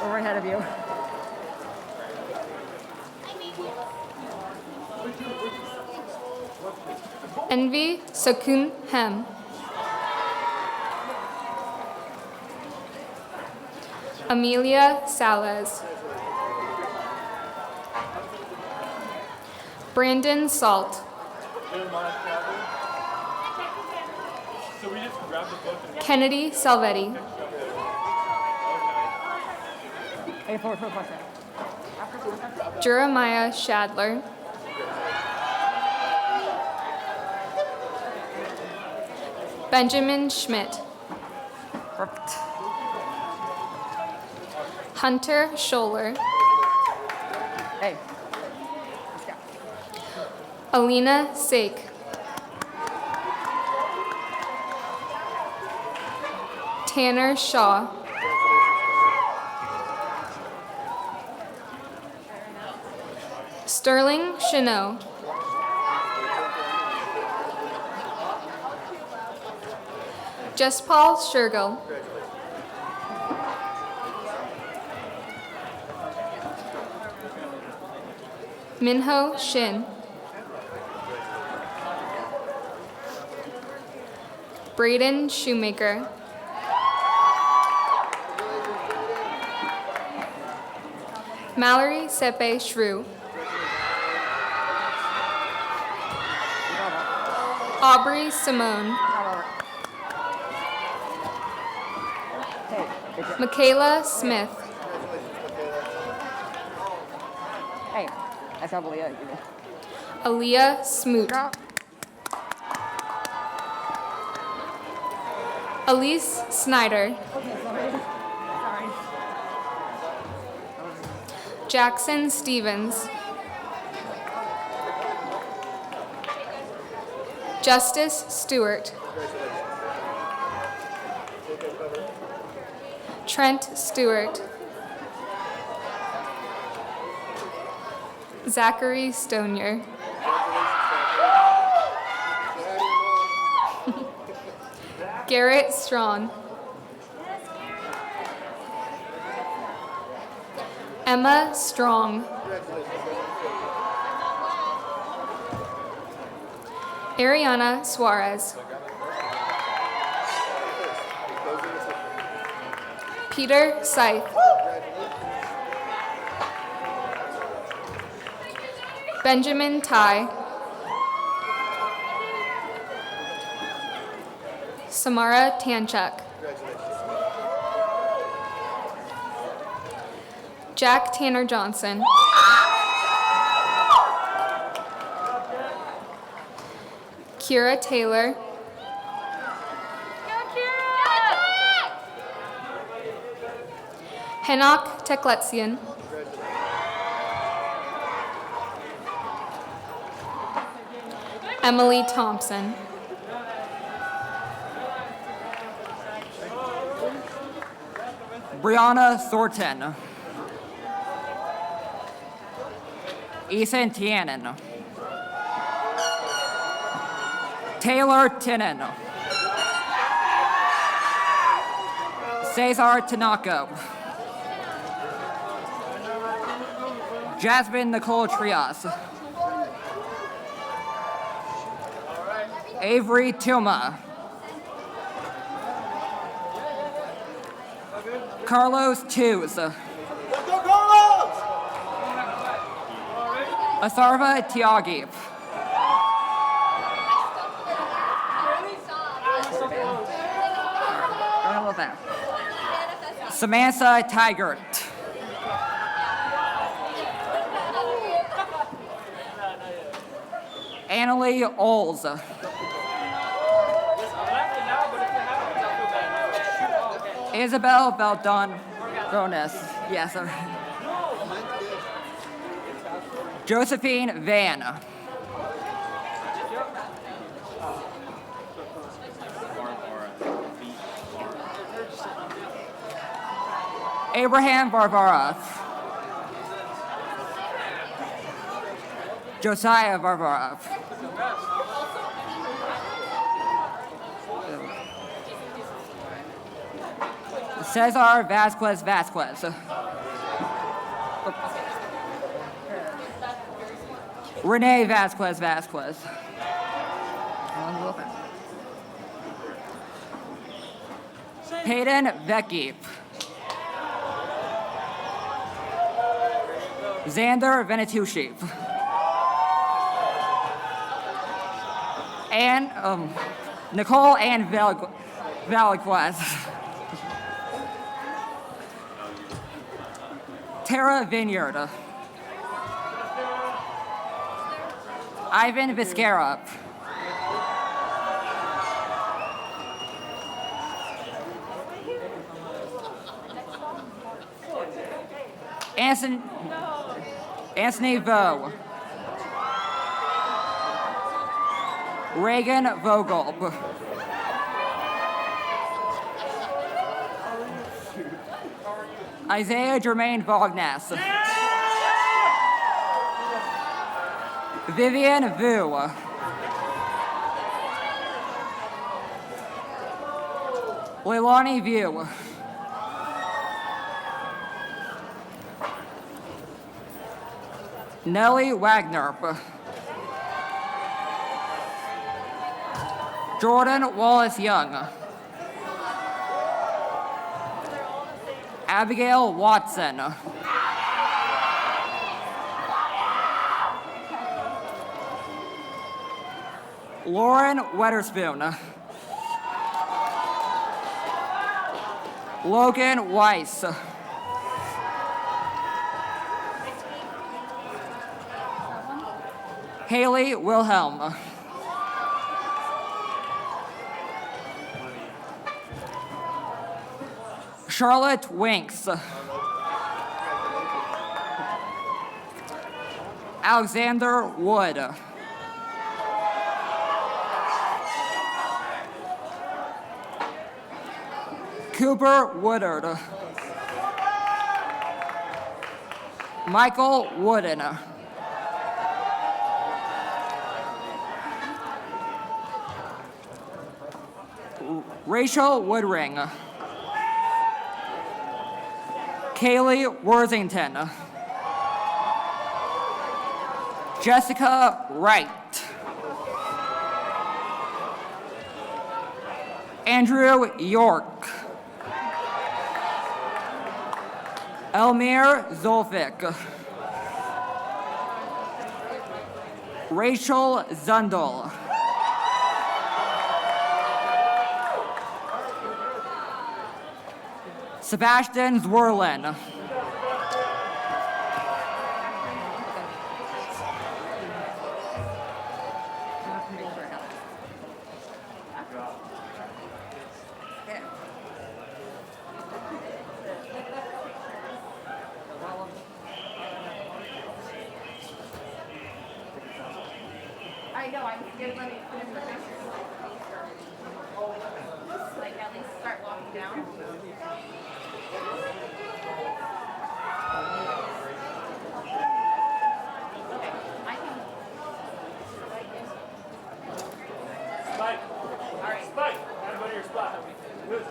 we're ahead of you. Envy Sakun Hem. Amelia Salas. Brandon Salt. So we just grab the book and Kennedy Salvetti. Hey, forward question. Jeremiah Shadler. Benjamin Schmidt. Perfect. Hunter Scholler. Hey. Let's go. Alina Sake. Tanner Shaw. Sterling Chanot. Jespal Shergill. Minho Shin. Braden Shoemaker. Mallory Sepe Shrew. Aubrey Simone. Michaela Smith. Hey, that's how Aaliyah. Aaliyah Smoot. Elise Snyder. Jackson Stevens. Justice Stewart. Trent Stewart. Zachary Stonier. Garrett Strawn. Emma Strong. Ariana Suarez. Peter Scythe. Benjamin Ty. Samara Tanchuk. Jack Tanner Johnson. Kira Taylor. Henok Tekletsian. Emily Thompson. Brianna Thornton. Ethan Tianen. Taylor Tinnen. Cesar Tanaka. Jasmine Nicole Trias. Avery Tilma. Carlos Tews. Atharva Tiagi. Samantha Tigert. Annalie Oles. Isabel Valdon Rones. Yes, sir. Josephine Van. Abraham Varvara. Josiah Varvara. Cesar Vasquez Vasquez. Renee Vasquez Vasquez. Hayden Vecchi. Xander Venitushi. and Nicole and Valiquez. Tara Vineyard. Ivan Vizcara. Anthony Vo. Reagan Vogel. Isaiah Jermaine Vognas. Vivian Vu. Leilani Vu. Nellie Wagner. Jordan Wallace Young. Abigail Watson. Lauren Weatherspoon. Logan Weiss. Haley Wilhelm. Charlotte Winks. Alexander Wood. Cooper Woodard. Michael Wooden. Rachel Woodring. Kaylee Worthington. Jessica Wright. Andrew York. Elmir Zolfik. Rachel Zundel. Sebastian Zwerlin. I know, I'm scared let me finish the picture. Like at least start walking down. Okay, I can. Spike. All right. Spike. Gotta go to your spot. Good.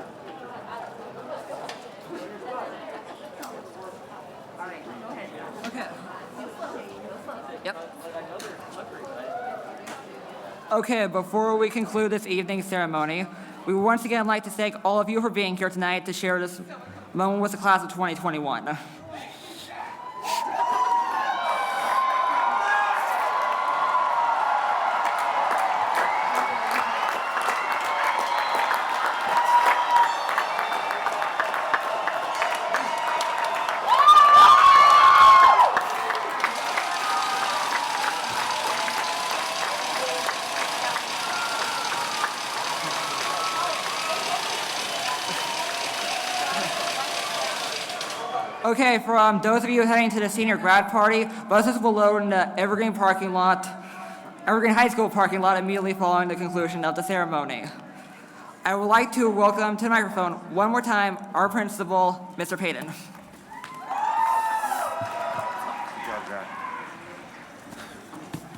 All right, go ahead. Okay. Yep. Okay, before we conclude this evening's ceremony, we would once again like to thank all of you for being here tonight to share this moment with the class of 2021. Okay, for those of you heading to the senior grad party, buses will load in the Evergreen High School parking lot immediately following the conclusion of the ceremony. I would like to welcome to the microphone one more time our principal, Mr. Payton.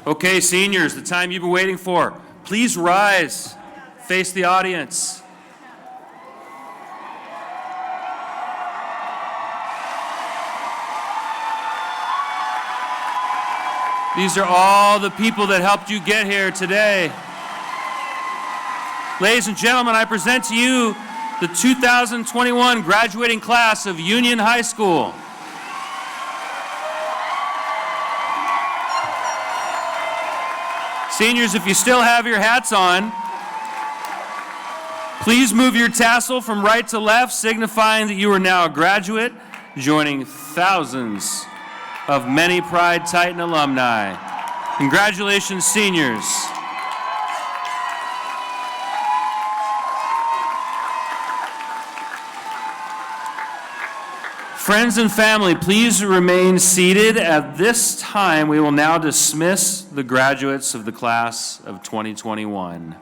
Okay, seniors, the time you've been waiting for. Please rise, face the audience. These are all the people that helped you get here today. Ladies and gentlemen, I present to you the 2021 graduating class of Union High School. Seniors, if you still have your hats on, please move your tassel from right to left, signifying that you are now a graduate, joining thousands of many Pride Titan alumni. Congratulations, seniors. Friends and family, please remain seated. At this time, we will now dismiss the graduates of the class of 2021.